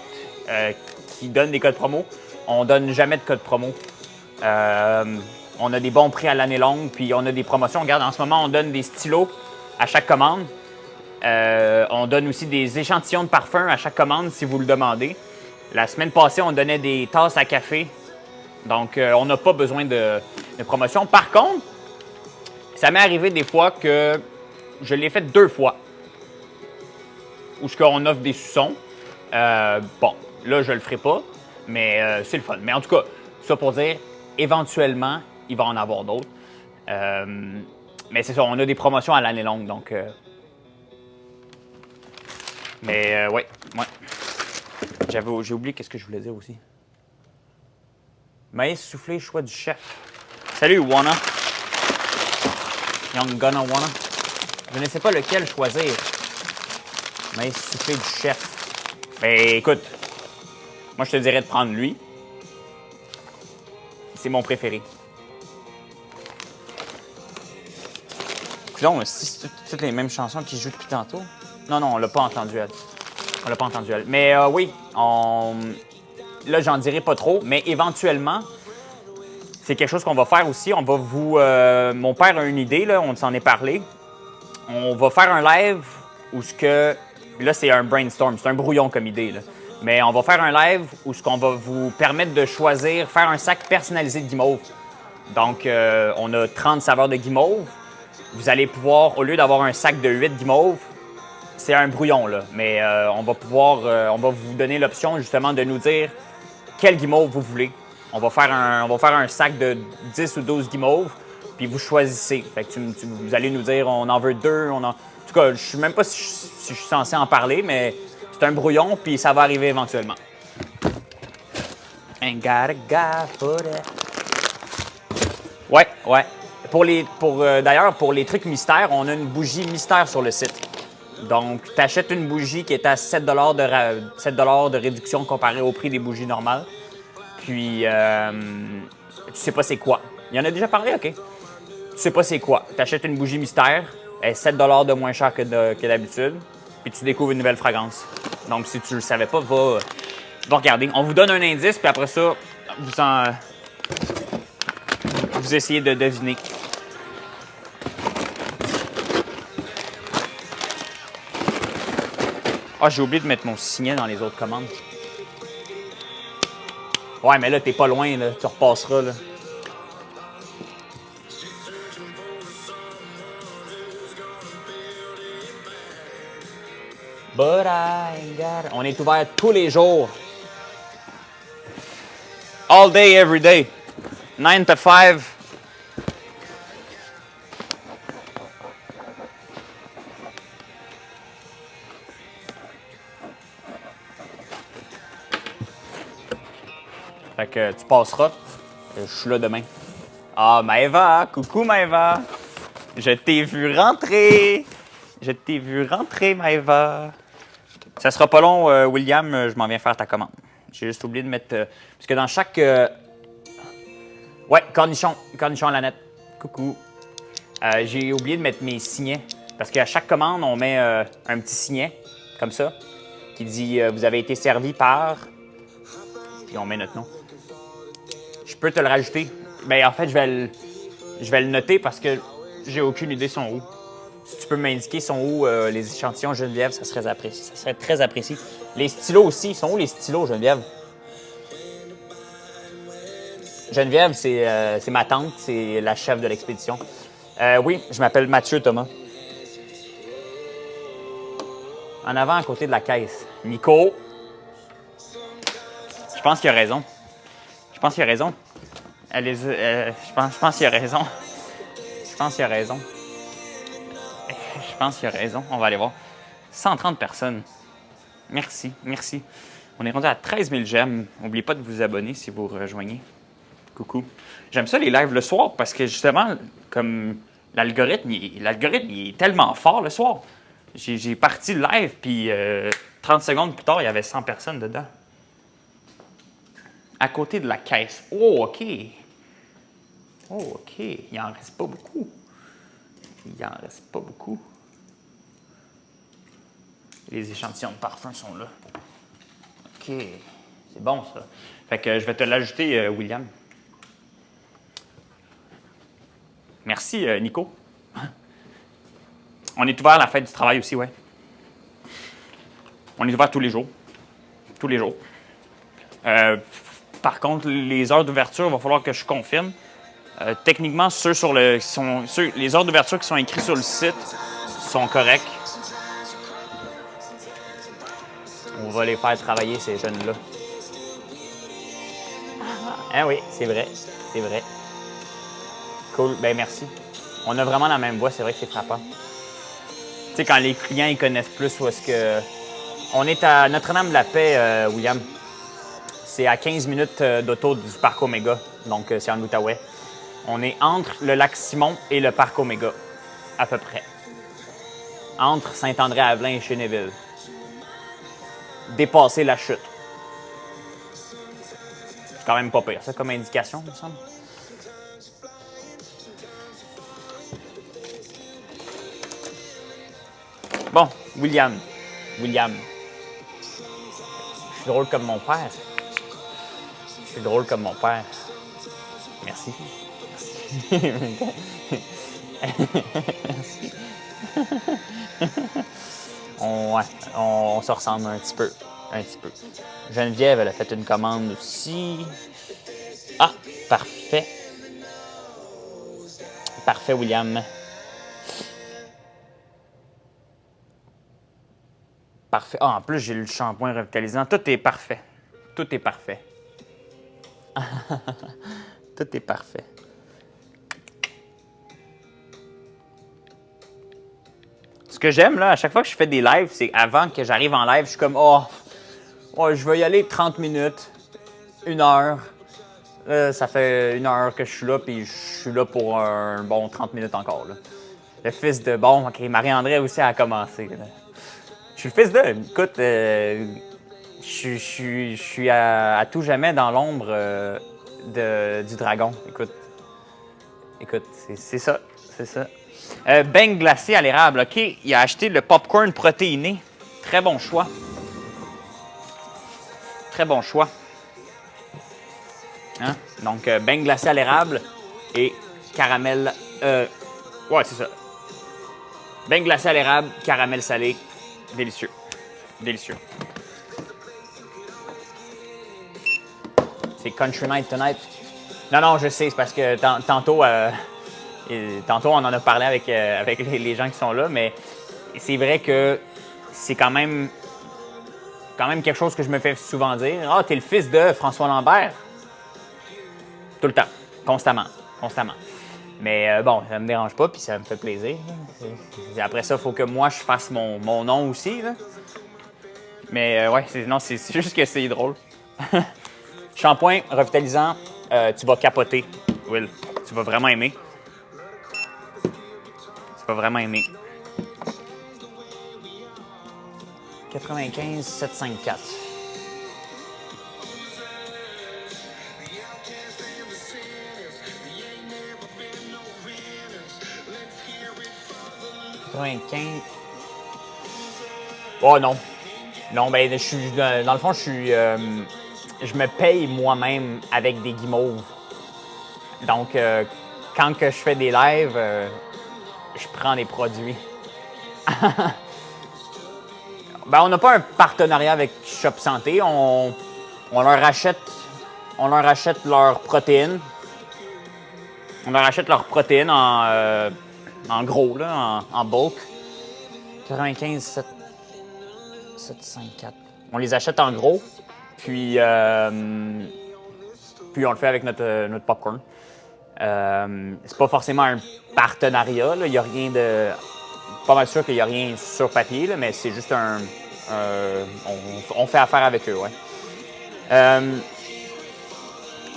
qui donnent des codes promo. On donne jamais de code promo. On a des bons prix à l'année longue, puis on a des promotions. Regarde, en ce moment, on donne des stylos à chaque commande. On donne aussi des échantillons de parfums à chaque commande si vous le demandez. La semaine passée, on donnait des tasses à café. Donc, on n'a pas besoin de promotion. Par contre, ça m'est arrivé des fois que je l'ai fait 2 fois. Où ce qu'on offre des suçons. Bon, là, je le ferai pas, mais c'est le fun. Mais en tout cas, ça pour dire, éventuellement, il va en avoir d'autres. Mais c'est ça, on a des promotions à l'année longue, donc... Mais ouais. J'ai oublié qu'est-ce que je voulais dire aussi. Maïs soufflé, choix du chef. Salut, Wanna. Young Gunna Wanna. Je ne sais pas lequel choisir. Maïs soufflé du chef. Ben écoute, moi je te dirais de prendre lui. C'est mon préféré. Donc, si c'est toutes les mêmes chansons qui jouent depuis tantôt. Non, on l'a pas entendu elle. On l'a pas entendu elle. Mais oui, là, j'en dirai pas trop, mais éventuellement, c'est quelque chose qu'on va faire aussi. On va vous... mon père a une idée, là, on s'en est parlé. On va faire un live où ce que... Là, c'est un brainstorm, c'est un brouillon comme idée, là. Mais on va faire un live où ce qu'on va vous permettre de choisir, faire un sac personnalisé de guimauve. Donc, on a 30 saveurs de guimauve. Vous allez pouvoir, au lieu d'avoir un sac de 8 guimauves, c'est un brouillon, là. Mais on va vous donner l'option, justement, de nous dire quel guimauve vous voulez. On va faire un sac de 10 ou 12 guimauves, puis vous choisissez. Fait que vous allez nous dire, on en veut 2, En tout cas, je ne sais même pas si je suis censé en parler, mais c'est un brouillon, puis ça va arriver éventuellement. Ain't got a guy for that. Ouais. D'ailleurs, pour les trucs mystères, on a une bougie mystère sur le site. Donc, tu achètes une bougie qui est à 7 de réduction comparé au prix des bougies normales. Puis, tu sais pas c'est quoi. Il y en a déjà parlé, OK? Tu sais pas c'est quoi. Tu achètes une bougie mystère, elle est 7 de moins cher que d'habitude, puis tu découvres une nouvelle fragrance. Donc, si tu le savais pas, va regarder. On vous donne un indice, puis après ça, vous essayez de deviner. Ah, j'ai oublié de mettre mon signet dans les autres commandes. Ouais, mais là, t'es pas loin, là. Tu repasseras, là. But I got... On est ouvert tous les jours. All day, every day. 9 to 5. Fait que tu passeras. Je suis là demain. Ah, Maëva! Coucou, Maëva! Je t'ai vu rentrer! Maëva! Ça sera pas long, William. Je m'en viens faire ta commande. J'ai juste oublié de mettre... parce que dans chaque... Ouais, cornichon à la nette. Coucou. J'ai oublié de mettre mes signets. Parce qu'à chaque commande, on met un petit signet, comme ça, qui dit vous avez été servi par... Puis on met notre nom. Je peux te le rajouter. Mais en fait, je vais le noter parce que j'ai aucune idée sont où. Si tu peux m'indiquer sont où les échantillons Geneviève, ça serait apprécié. Ça serait très apprécié. Les stylos aussi. Sont où les stylos, Geneviève? Geneviève, c'est ma tante, c'est la chef de l'expédition. Oui, je m'appelle Mathieu Thomas. En avant, à côté de la caisse. Nico. Je pense qu'il a raison. Je pense qu'il a raison. Je pense qu'il a raison. Je pense qu'il a raison. Je pense qu'il a raison. On va aller voir. 130 personnes. Merci. On est rendu à 13 000 j'aime. N'oubliez pas de vous abonner si vous rejoignez. Coucou. J'aime ça les lives le soir parce que justement, comme l'algorithme, il est tellement fort le soir. J'ai parti le live, puis 30 secondes plus tard, il y avait 100 personnes dedans. À côté de la caisse. Oh, OK. Il en reste pas beaucoup. Les échantillons de parfum sont là. OK. C'est bon, ça. Fait que je vais te l'ajouter, William. Merci, Nico. On est ouvert à la fête du travail aussi, ouais. On est ouvert tous les jours. Tous les jours. Par contre, les heures d'ouverture, il va falloir que je confirme. Techniquement, les heures d'ouverture qui sont écrites sur le site sont corrects. On va les faire travailler, ces jeunes-là. Ah oui, c'est vrai. C'est vrai. Cool. Ben merci. On a vraiment la même voix, c'est vrai que c'est frappant. Tu sais, quand les clients ils connaissent plus où est-ce que... On est à Notre-Dame-de-la-Paix, William. C'est à 15 minutes d'auto du Parc Omega. Donc, c'est en Outaouais. On est entre le lac Simon et le Parc Omega, à peu près. Entre Saint-André-Avelin et Chénéville. Dépasser la chute. C'est quand même pas pire, ça, comme indication, il me semble. Bon, William. William. Je suis drôle comme mon père. Je suis drôle comme mon père. Merci. Merci. Merci. On se ressemble un petit peu. Un petit peu. Geneviève, elle a fait une commande aussi. Ah, parfait. Parfait, William. Parfait. Ah, en plus, j'ai le shampoing revitalisant. Tout est parfait. Tout est parfait. Tout est parfait. Ce que j'aime, là, à chaque fois que je fais des lives, c'est avant que j'arrive en live, je suis comme, oh, je vais y aller 30 minutes, 1 heure. Là, ça fait 1 heure que je suis là, puis je suis là pour un bon 30 minutes encore. Là. Le fils de, bon, OK, Marie-André aussi a commencé. Là. Je suis le fils de, écoute, je suis à tout jamais dans l'ombre du dragon. Écoute, c'est ça, c'est ça. Beigne glacé à l'érable, OK. Il a acheté le popcorn protéiné. Très bon choix. Très bon choix. Hein? Donc, beigne glacé à l'érable et caramel... ouais, c'est ça. Beigne glacé à l'érable, caramel salé. Délicieux. Délicieux. C'est Country Night Tonight. Non, je sais, c'est parce que tantôt, on en a parlé avec les gens qui sont là, mais c'est vrai que c'est quand même quelque chose que je me fais souvent dire. Ah, t'es le fils de François Lambert. Tout le temps. Constamment. Mais bon, ça me dérange pas, puis ça me fait plaisir. Après ça, il faut que moi, je fasse mon nom aussi. Là. Mais ouais, c'est juste que c'est drôle. Shampoing revitalisant, tu vas capoter, Will. Tu vas vraiment aimer. Tu vas vraiment aimer. 95 754. Oh non. Non, ben je suis. Dans le fond, je me paye moi-même avec des guimauves. Donc, quand que je fais des lives, je prends des produits. Ben, on n'a pas un partenariat avec Shop Santé. On leur achète leurs protéines. On leur achète leurs protéines en gros, là, en bulk. 95 754. On les achète en gros, puis on le fait avec notre popcorn. C'est pas forcément un partenariat, il n'y a rien de... Pas mal sûr qu'il n'y a rien sur papier, là, mais c'est juste on fait affaire avec eux, ouais.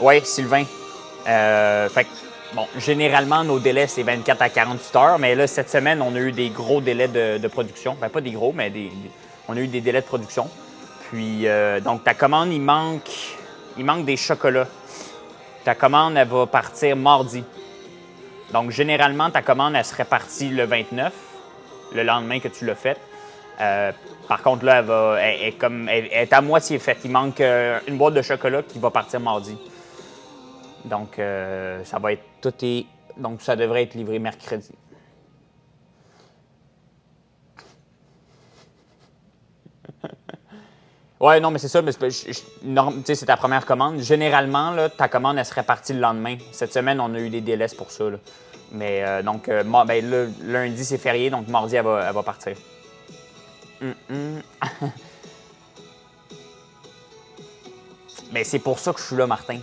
Ouais, Sylvain. Fait que, bon, généralement, nos délais, c'est 24 à 48 heures, mais là, cette semaine, on a eu des gros délais de production. Ben, pas des gros, mais on a eu des délais de production. Puis, donc, ta commande, il manque des chocolats. Ta commande, elle va partir mardi. Donc, généralement, ta commande, elle serait partie le 29, le lendemain que tu l'as faite. Par contre, là, elle est à moitié faite. Il manque une boîte de chocolat qui va partir mardi. Donc, ça va être donc, ça devrait être livré mercredi. Ouais, non, mais c'est ça. Mais c'est ta première commande. Généralement, là, ta commande, elle serait partie le lendemain. Cette semaine, on a eu des délais pour ça. Là. Mais donc, lundi, c'est férié, donc mardi, elle va partir. Mais c'est pour ça que je suis là, Martin.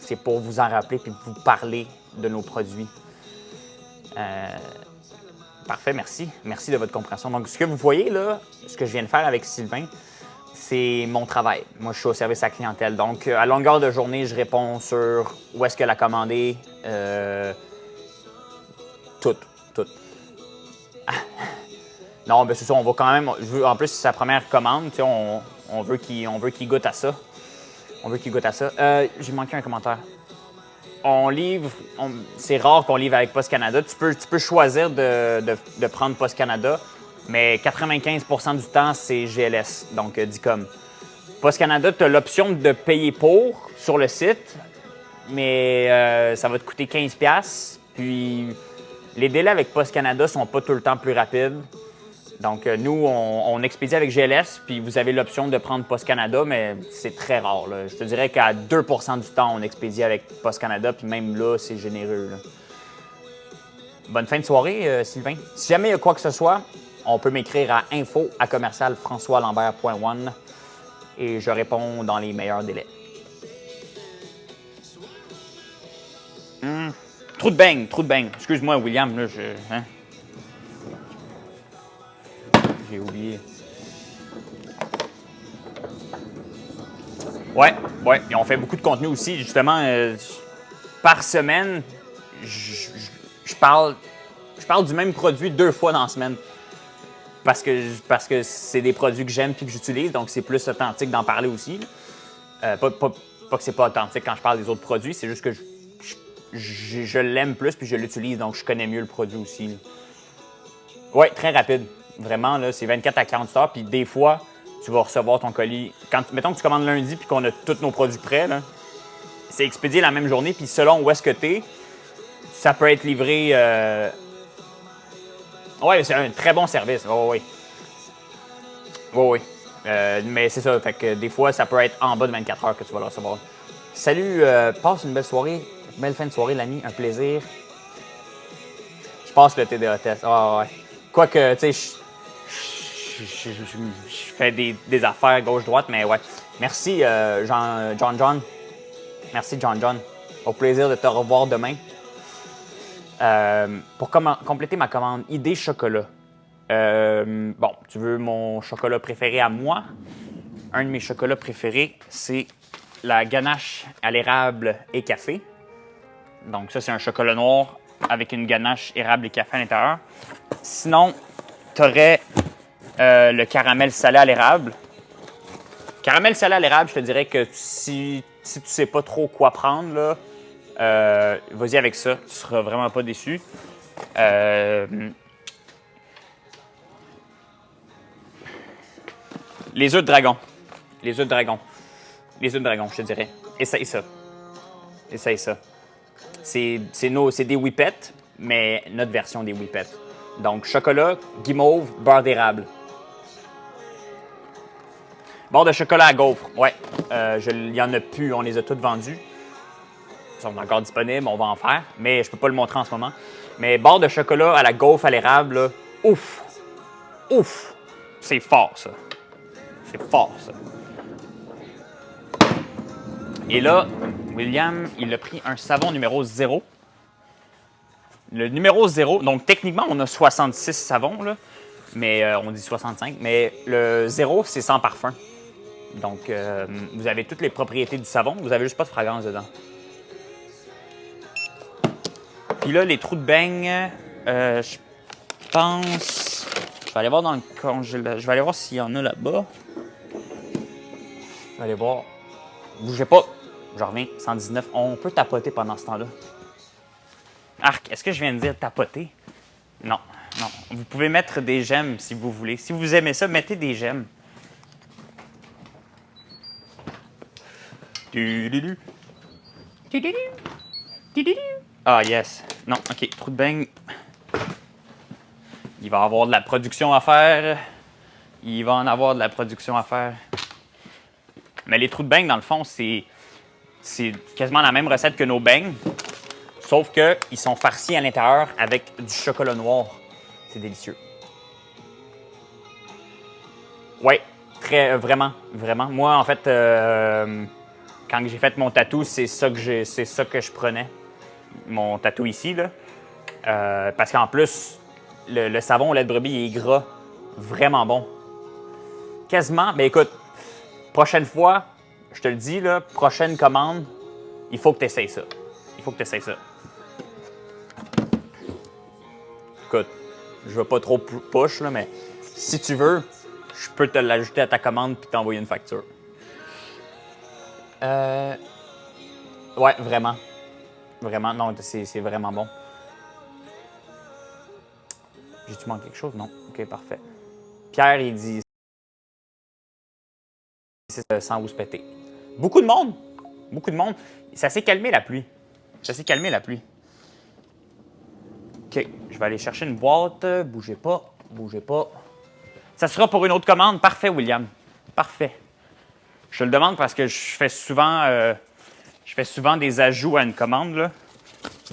C'est pour vous en rappeler et vous parler de nos produits. Parfait, merci. Merci de votre compréhension. Donc, ce que vous voyez là, ce que je viens de faire avec Sylvain, c'est mon travail. Moi, je suis au service à la clientèle. Donc, à longueur de journée, je réponds sur où est-ce qu'elle a commandé. Tout. Non, ben c'est ça, on va quand même. En plus, c'est sa première commande. Tu sais, on veut qu'il goûte à ça. J'ai manqué un commentaire. On livre. C'est rare qu'on livre avec Post Canada. Tu peux choisir de prendre Post Canada, mais 95% du temps, c'est GLS, donc Dicom. Post Canada, tu as l'option de payer pour sur le site, mais ça va te coûter 15$. Puis les délais avec Post Canada sont pas tout le temps plus rapides. Donc, nous, on expédie avec GLS, puis vous avez l'option de prendre Post Canada, mais c'est très rare. Là. Je te dirais qu'à 2% du temps, on expédie avec Post Canada, puis même là, c'est généreux. Là. Bonne fin de soirée, Sylvain. Si jamais il y a quoi que ce soit, on peut m'écrire à info@commercialfrançoislambert.one et je réponds dans les meilleurs délais. Trop de bang. Excuse-moi, William, là, j'ai oublié. Ouais. Et on fait beaucoup de contenu aussi. Justement, par semaine, je parle du même produit 2 fois dans la semaine. Parce que c'est des produits que j'aime et que j'utilise, donc c'est plus authentique d'en parler aussi. Pas que c'est pas authentique quand je parle des autres produits, c'est juste que je l'aime plus puis je l'utilise, donc je connais mieux le produit aussi. Oui, très rapide. Vraiment, là, c'est 24 à 48 heures. Puis des fois, tu vas recevoir ton colis. Mettons que tu commandes lundi puis qu'on a tous nos produits prêts, là, c'est expédié la même journée. Puis selon où est-ce que tu es, ça peut être livré. Oui, c'est un très bon service. Oui. Mais c'est ça. Fait que des fois, ça peut être en bas de 24 heures que tu vas le recevoir. Salut, passe une belle soirée. Belle fin de soirée, l'ami. Un plaisir. Je passe le TDA test. Ouais. Quoique, tu sais, je fais des affaires gauche-droite, mais ouais. Merci, John. Merci, John. Au plaisir de te revoir demain. Pour compléter ma commande, idée chocolat. Bon, tu veux mon chocolat préféré à moi? Un de mes chocolats préférés, c'est la ganache à l'érable et café. Donc ça, c'est un chocolat noir avec une ganache érable et café à l'intérieur. Sinon, tu aurais le caramel salé à l'érable. Caramel salé à l'érable, je te dirais que si tu sais pas trop quoi prendre, là, vas-y avec ça. Tu seras vraiment pas déçu. Les œufs de dragon. Je te dirais. Essaye ça. C'est des whippets, mais notre version des whippets. Donc, chocolat, guimauve, beurre d'érable. Barre de chocolat à gaufre, ouais. Il n'y en a plus, on les a toutes vendues. Ils sont encore disponibles, on va en faire, mais je peux pas le montrer en ce moment. Mais barre de chocolat à la gaufre à l'érable, là, ouf! C'est fort, ça. Et là, William, il a pris un savon numéro 0. Le numéro 0, donc techniquement, on a 66 savons, là, mais on dit 65. Mais le 0, c'est sans parfum. Donc, vous avez toutes les propriétés du savon, vous avez juste pas de fragrance dedans. Puis là, les trous de beigne, je pense... Je vais aller voir dans le congélateur. Je vais aller voir s'il y en a là-bas. Je vais aller voir. Bougez pas. Je reviens. 119. On peut tapoter pendant ce temps-là. Arc, est-ce que je viens de dire tapoter? Non. Non. Vous pouvez mettre des j'aime si vous voulez. Si vous aimez ça, mettez des j'aime. Ah, yes. Non, OK. Trou de beigne. Il va y avoir de la production à faire. Il va en avoir de la production à faire. Mais les trous de beigne, dans le fond, c'est quasiment la même recette que nos beignes. Sauf qu'ils sont farcis à l'intérieur avec du chocolat noir. C'est délicieux. Oui, vraiment, vraiment. Moi, en fait, quand j'ai fait mon tatou, c'est ça que je prenais. Mon tatou ici, là. Parce qu'en plus, le savon au lait de brebis est gras. Vraiment bon. Quasiment. Mais écoute, prochaine fois, je te le dis, là, prochaine commande, il faut que tu essayes ça. Il faut que tu essayes ça. Écoute, je ne veux pas trop push, là, mais si tu veux, je peux te l'ajouter à ta commande puis t'envoyer une facture. Ouais, vraiment. Vraiment, non, c'est vraiment bon. J'ai-tu manqué quelque chose? Non. OK, parfait. Pierre, il dit sans vous se péter. Beaucoup de monde. Beaucoup de monde. Ça s'est calmé la pluie. Ça s'est calmé la pluie. OK, je vais aller chercher une boîte. Bougez pas. Bougez pas. Ça sera pour une autre commande. Parfait, William. Parfait. Je te le demande parce que je fais souvent des ajouts à une commande, là.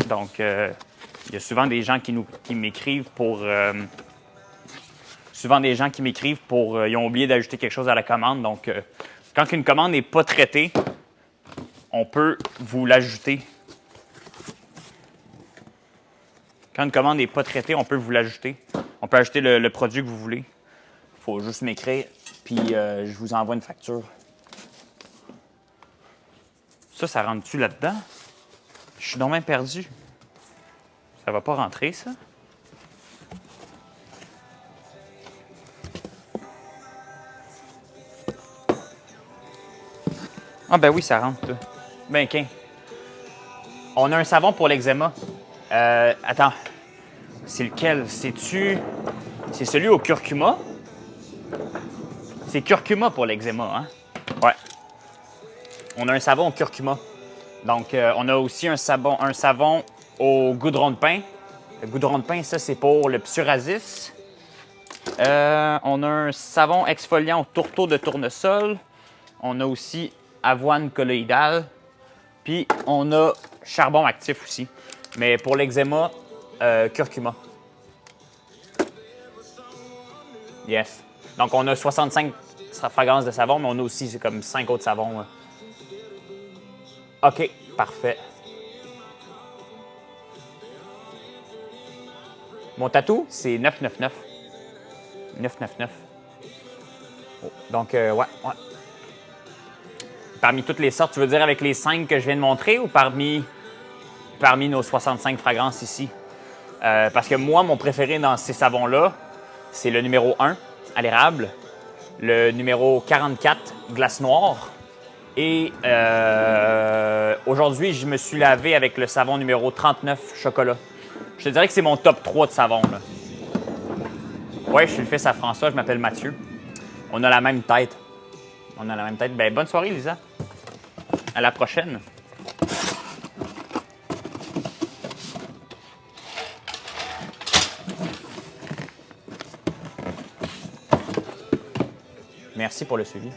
Donc, il y a souvent des gens qui m'écrivent pour... ils ont oublié d'ajouter quelque chose à la commande. Donc, quand une commande n'est pas traitée, on peut vous l'ajouter. Quand une commande n'est pas traitée, on peut vous l'ajouter. On peut ajouter le produit que vous voulez. Il faut juste m'écrire, puis je vous envoie une facture. Ça rentre-tu là-dedans? Je suis donc même perdu. Ça va pas rentrer, ça? Ah ben oui, ça rentre. Ben, qu'un. On a un savon pour l'eczéma. Attends. C'est lequel? C'est-tu... C'est celui au curcuma? C'est curcuma pour l'eczéma, hein? Ouais. On a un savon au curcuma. Donc, on a aussi un savon au goudron de pain. Le goudron de pain, ça, c'est pour le psoriasis. On a un savon exfoliant au tourteau de tournesol. On a aussi avoine colloïdale. Puis, on a charbon actif aussi. Mais pour l'eczéma, curcuma. Yes. Donc, on a 65 fragrances de savon, mais on a aussi, c'est comme 5 autres savons. OK, parfait. Mon tatou, c'est 999. 999. Oh, donc, ouais. Parmi toutes les sortes, tu veux dire avec les 5 que je viens de montrer ou parmi nos 65 fragrances ici? Parce que moi, mon préféré dans ces savons-là, c'est le numéro 1, à l'érable, le numéro 44, glace noire, et aujourd'hui, je me suis lavé avec le savon numéro 39, chocolat. Je te dirais que c'est mon top 3 de savon. Oui, je suis le fils à François, je m'appelle Mathieu. On a la même tête. Ben, bonne soirée, Lisa. À la prochaine. Merci pour le suivi.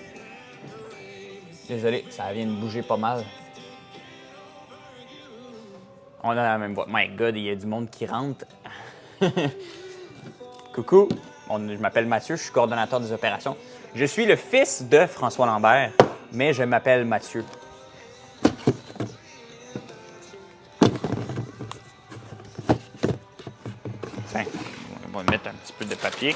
Désolé, ça vient de bouger pas mal. On a la même voix. My God, il y a du monde qui rentre. Coucou, je m'appelle Mathieu, je suis coordonnateur des opérations. Je suis le fils de François Lambert, mais je m'appelle Mathieu. Tiens, on va mettre un petit peu de papier.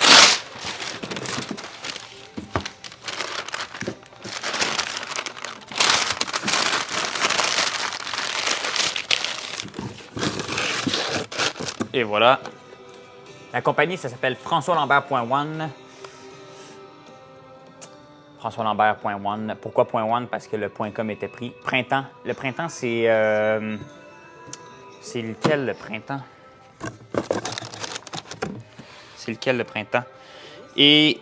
Et voilà. La compagnie, ça s'appelle FrançoisLambert.one. FrançoisLambert.one. Pourquoi .one? Parce que le .com était pris. Printemps. Le printemps, c'est... c'est lequel, le printemps? c'est lequel le printemps. Et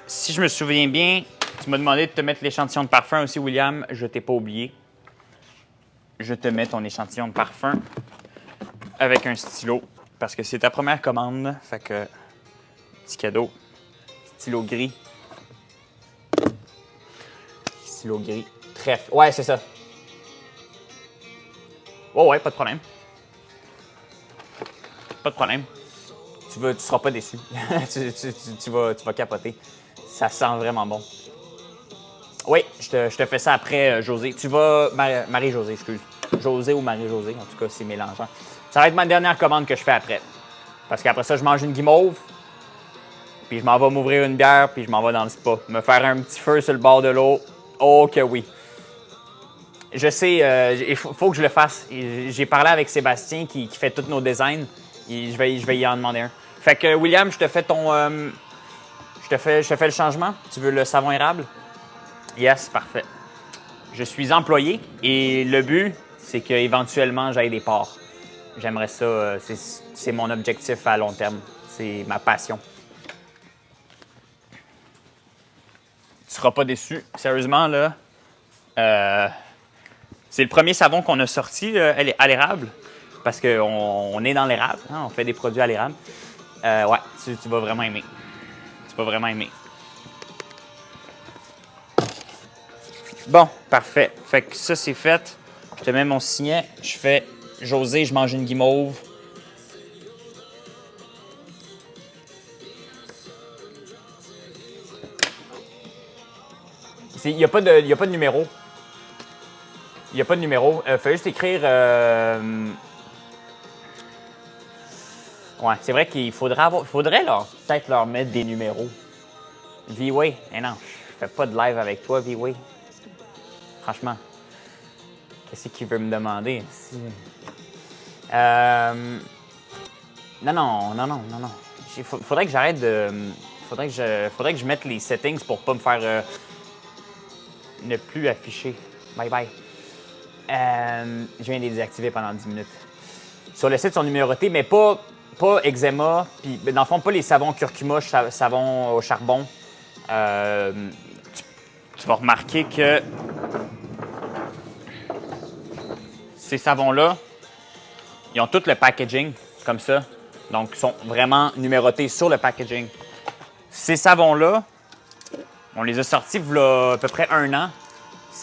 si je me souviens bien, tu m'as demandé de te mettre l'échantillon de parfum aussi, William. Je t'ai pas oublié. Je te mets ton échantillon de parfum avec un stylo parce que c'est ta première commande. Fait que, petit cadeau. Stylo gris. Stylo gris. Trèfle. Ouais, c'est ça. Oh ouais, pas de problème. Pas de problème. Tu seras pas déçu. tu vas capoter. Ça sent vraiment bon. Oui, je te fais ça après, José. Tu vas... Marie-José, excuse. José ou Marie-José, en tout cas, c'est mélangeant. Ça va être ma dernière commande que je fais après. Parce qu'après ça, je mange une guimauve, puis je m'en vais m'ouvrir une bière, puis je m'en vais dans le spa. Me faire un petit feu sur le bord de l'eau. Oh que oui. Je sais, il faut que je le fasse. J'ai parlé avec Sébastien qui fait tous nos designs. Je vais y en demander un. Fait que, William, je te fais ton... je te fais le changement. Tu veux le savon érable? Yes, parfait. Je suis employé et le but, c'est qu'éventuellement, j'aille des parts. J'aimerais ça. C'est mon objectif à long terme. C'est ma passion. Tu seras pas déçu. Sérieusement, là, c'est le premier savon qu'on a sorti à l'érable. Parce qu'on est dans l'érable. Hein, on fait des produits à l'érable. Ouais, tu vas vraiment aimer. Tu vas vraiment aimer. Bon, parfait. Fait que ça, c'est fait. Je te mets mon signet. Je fais José, je mange une guimauve. Il n'y a pas de numéro. Il n'y a pas de numéro. Faut juste écrire... Ouais, c'est vrai qu'il faudrait peut-être leur mettre des numéros. V-Way, eh non, je fais pas de live avec toi, V-Way. Franchement, qu'est-ce qu'il veut me demander? Non. Faudrait que j'arrête de... Faudrait que je mette les settings pour pas me faire... ne plus afficher. Bye bye. Je viens de les désactiver pendant 10 minutes. Sur le site, ils sont numérotés, mais pas eczéma. Puis, dans le fond, pas les savons curcuma, savons au charbon. Tu vas remarquer que ces savons-là, ils ont tout le packaging comme ça. Donc, ils sont vraiment numérotés sur le packaging. Ces savons-là, on les a sortis il y a à peu près 1 an.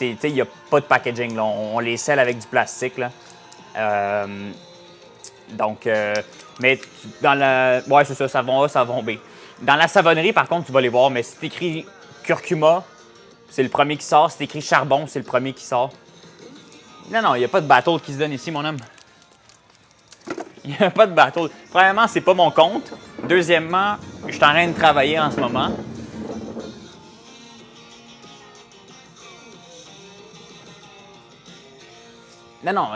Il n'y a pas de packaging. Là. On les scelle avec du plastique. Là. Mais dans la... Ouais, c'est ça, savon A, savon B. Dans la savonnerie, par contre, tu vas les voir, mais si tu écris curcuma, c'est le premier qui sort. Si tu écris charbon, c'est le premier qui sort. Non, il n'y a pas de battle qui se donne ici, mon homme. Il n'y a pas de battle. Premièrement, c'est pas mon compte. Deuxièmement, je suis en train de travailler en ce moment. Non,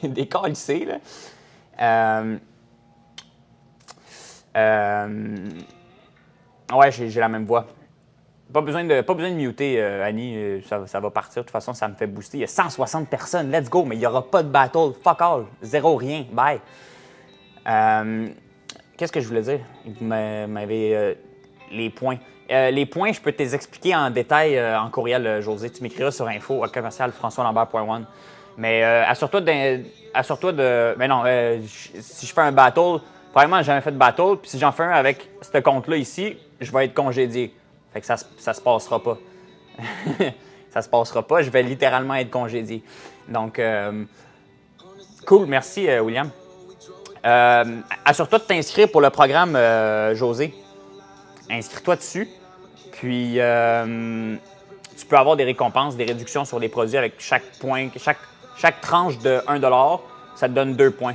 des calissés, là. Ouais, j'ai la même voix. Pas besoin de muter, Annie. Ça va partir. De toute façon, ça me fait booster. Il y a 160 personnes. Let's go. Mais il n'y aura pas de battle. Fuck all. Zéro, rien. Bye. Qu'est-ce que je voulais dire? Vous m'avez... les points. Les points, je peux te les expliquer en détail en courriel, José. Tu m'écriras sur info@commercialfrançoislambert.one. Mais assure-toi de... Mais non, si je fais un battle, probablement, j'ai jamais fait de battle. Puis si j'en fais un avec ce compte-là ici, je vais être congédié. Fait que ça se passera pas. Ça se passera pas. Je vais littéralement être congédié. Donc, cool. Merci, William. Assure-toi de t'inscrire pour le programme, José. Inscris-toi dessus. Puis, tu peux avoir des récompenses, des réductions sur les produits avec chaque point, chaque tranche de 1 $, ça te donne 2 points.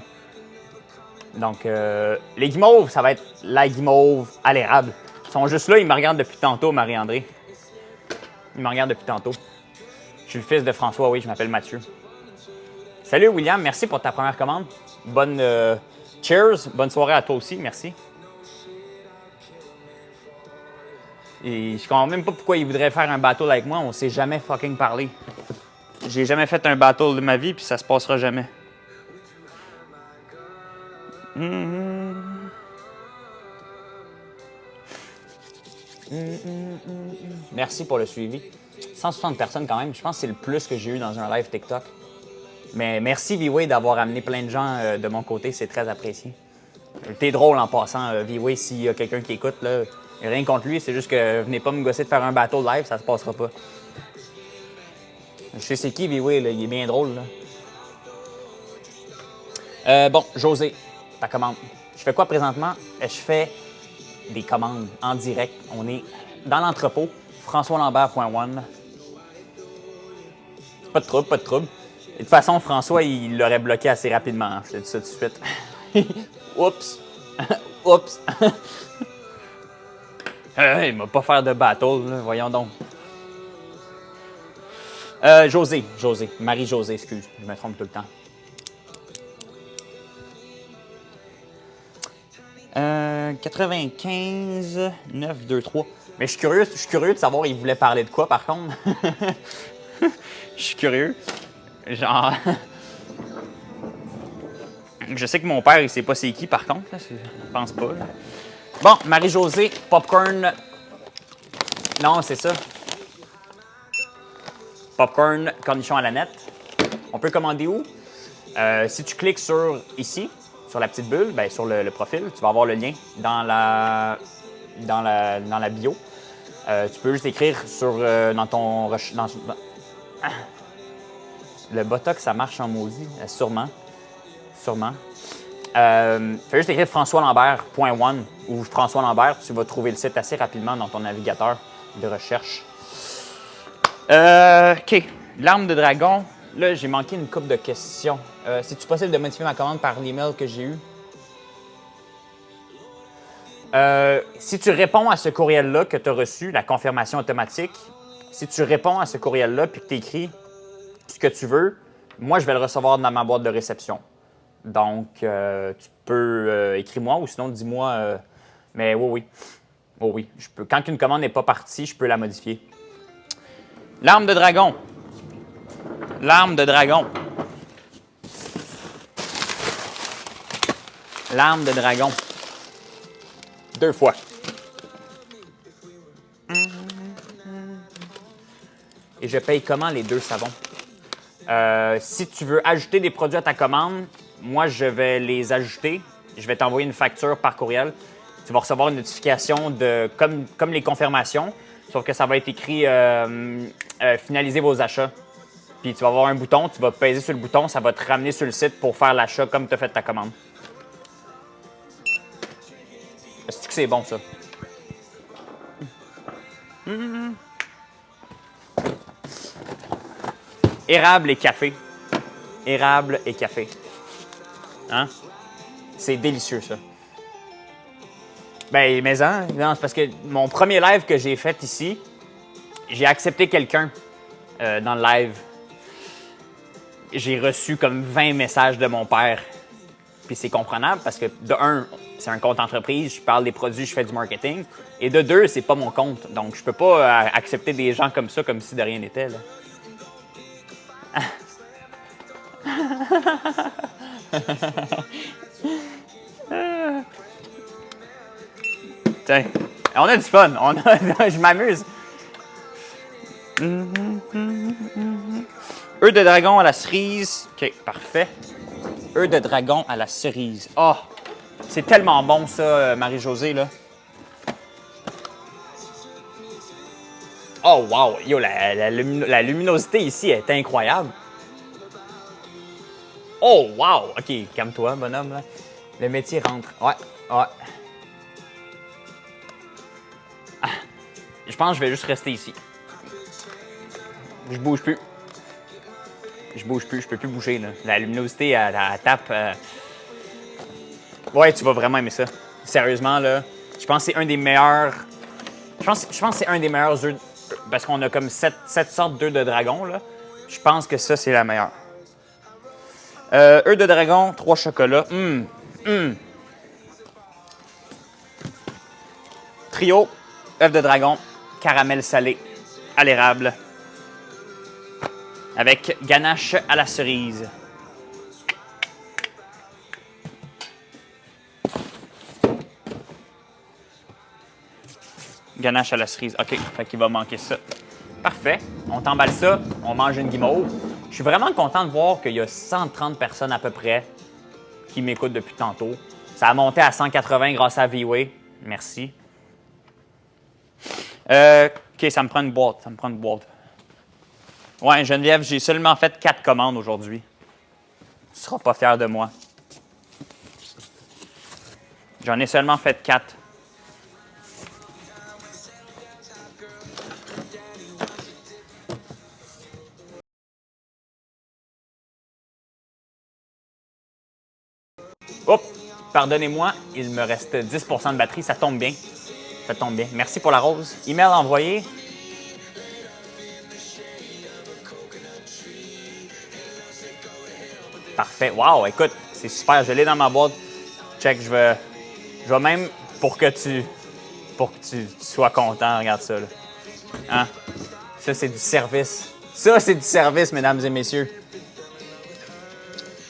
Donc, les guimauves, ça va être la guimauve à l'érable. Ils sont juste là, ils me regardent depuis tantôt, Marie-André. Ils me regardent depuis tantôt. Je suis le fils de François, oui, je m'appelle Mathieu. Salut, William, merci pour ta première commande. Bonne cheers, bonne soirée à toi aussi, merci. Et je comprends même pas pourquoi il voudrait faire un battle avec moi. On s'est jamais fucking parlé. J'ai jamais fait un battle de ma vie, puis ça se passera jamais. Merci pour le suivi. 160 personnes quand même. Je pense que c'est le plus que j'ai eu dans un live TikTok. Mais merci, V-Way, d'avoir amené plein de gens de mon côté. C'est très apprécié. T'es drôle en passant, V-Way. S'il y a quelqu'un qui écoute, là, rien contre lui. C'est juste que venez pas me gosser de faire un bateau live, ça se passera pas. Je sais c'est qui, V-Way, là. Il est bien drôle, là. Bon, José, ta commande. Je fais quoi présentement? Je fais des commandes en direct. On est dans l'entrepôt, françoislambert.one. Pas de trouble, pas de trouble. Et de toute façon, François, il l'aurait bloqué assez rapidement. Hein. Je te dis ça tout de suite. Oups! Oups! Il m'a pas faire de battle, là. Voyons donc. José. Marie-Josée, excuse. Je me trompe tout le temps. 95 9 2 3. Mais je suis curieux de savoir il voulait parler de quoi par contre. Je suis curieux. Genre je sais que mon père il sait pas c'est qui par contre, là. Je pense pas. Là. Bon, Marie-Josée, popcorn. Non, c'est ça. Popcorn, cornichon à la nette. On peut commander où? Si tu cliques sur ici, sur la petite bulle, bien, sur le profil, tu vas avoir le lien dans la bio. Tu peux juste écrire sur, dans ton... Le Botox, ça marche en maudit, sûrement. Fais juste écrire françoislambert.one ou François Lambert, tu vas trouver le site assez rapidement dans ton navigateur de recherche. OK. L'arme de dragon. Là, j'ai manqué une couple de questions. C'est-tu possible de modifier ma commande par l'email que j'ai eu? Si tu réponds à ce courriel-là que tu as reçu, la confirmation automatique, si tu réponds à ce courriel-là puis que tu écris ce que tu veux, moi, je vais le recevoir dans ma boîte de réception. Donc, tu peux écrire-moi ou sinon, dis-moi. Mais oui. Je peux. Quand une commande n'est pas partie, je peux la modifier. L'arme de dragon. L'arme de dragon. L'arme de dragon. 2 fois. Et je paye comment les 2 savons? Si tu veux ajouter des produits à ta commande, moi, je vais les ajouter. Je vais t'envoyer une facture par courriel. Tu vas recevoir une notification de comme les confirmations, sauf que ça va être écrit finaliser vos achats. Puis tu vas avoir un bouton, tu vas peser sur le bouton, ça va te ramener sur le site pour faire l'achat comme tu as fait ta commande. Est-ce que c'est bon, ça? Érable et café. Érable et café. Hein? C'est délicieux, ça. Ben, mais hein, non, c'est parce que mon premier live que j'ai fait ici, j'ai accepté quelqu'un dans le live. J'ai reçu comme 20 messages de mon père. Puis c'est comprenable parce que, de un, c'est un compte entreprise, je parle des produits, je fais du marketing. Et de deux, c'est pas mon compte. Donc, je peux pas accepter des gens comme ça, comme si de rien n'était, là. Tiens, on a du fun. Je m'amuse. Œufs de dragon à la cerise. OK, parfait. Œufs de dragon à la cerise. Oh, c'est tellement bon, ça, Marie-Josée, là. Oh, wow! Yo, la luminosité ici est incroyable. Oh, wow! OK, calme-toi, bonhomme, là. Le métier rentre. Ouais. Ah, je pense que je vais juste rester ici. Je bouge plus. Je peux plus bouger, là. La luminosité, elle tape. Ouais, tu vas vraiment aimer ça. Sérieusement, là, je pense que c'est un des meilleurs... Je pense que c'est un des meilleurs œufs... Parce qu'on a comme 7 sortes d'œufs de dragon, là. Je pense que ça, c'est la meilleure. Œufs de dragon, 3 chocolats. Trio, œufs de dragon, caramel salé, à l'érable. Avec ganache à la cerise. Ganache à la cerise. OK, fait qu'il va manquer ça. Parfait. On t'emballe ça, on mange une guimauve. Je suis vraiment content de voir qu'il y a 130 personnes à peu près qui m'écoutent depuis tantôt. Ça a monté à 180 grâce à V-Way. Merci. OK, ça me prend une boîte. Ouais, Geneviève, j'ai seulement fait 4 commandes aujourd'hui. Tu ne seras pas fier de moi. J'en ai seulement fait 4. Oups! Pardonnez-moi, il me reste 10 de batterie. Ça tombe bien. Ça tombe bien. Merci pour la rose. Email envoyé. Parfait. Wow, écoute, c'est super. Je l'ai dans ma boîte. Check, je vais même, pour que tu sois content, regarde ça. Là. Hein? Ça, c'est du service. Ça, c'est du service, mesdames et messieurs.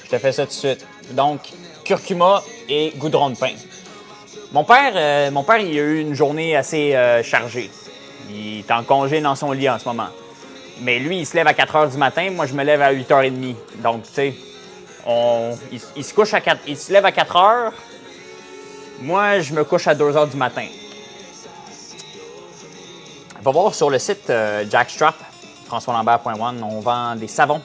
Je te fais ça tout de suite. Donc, curcuma et goudron de pain. Mon père, il a eu une journée assez chargée. Il est en congé dans son lit en ce moment. Mais lui, il se lève à 4 h du matin. Moi, je me lève à 8 h 30. Donc, tu sais, il se couche à 4, il se lève à 4 h. Moi, je me couche à 2 h du matin. Va voir sur le site Jackstrap, françoislambert.one, on vend des savons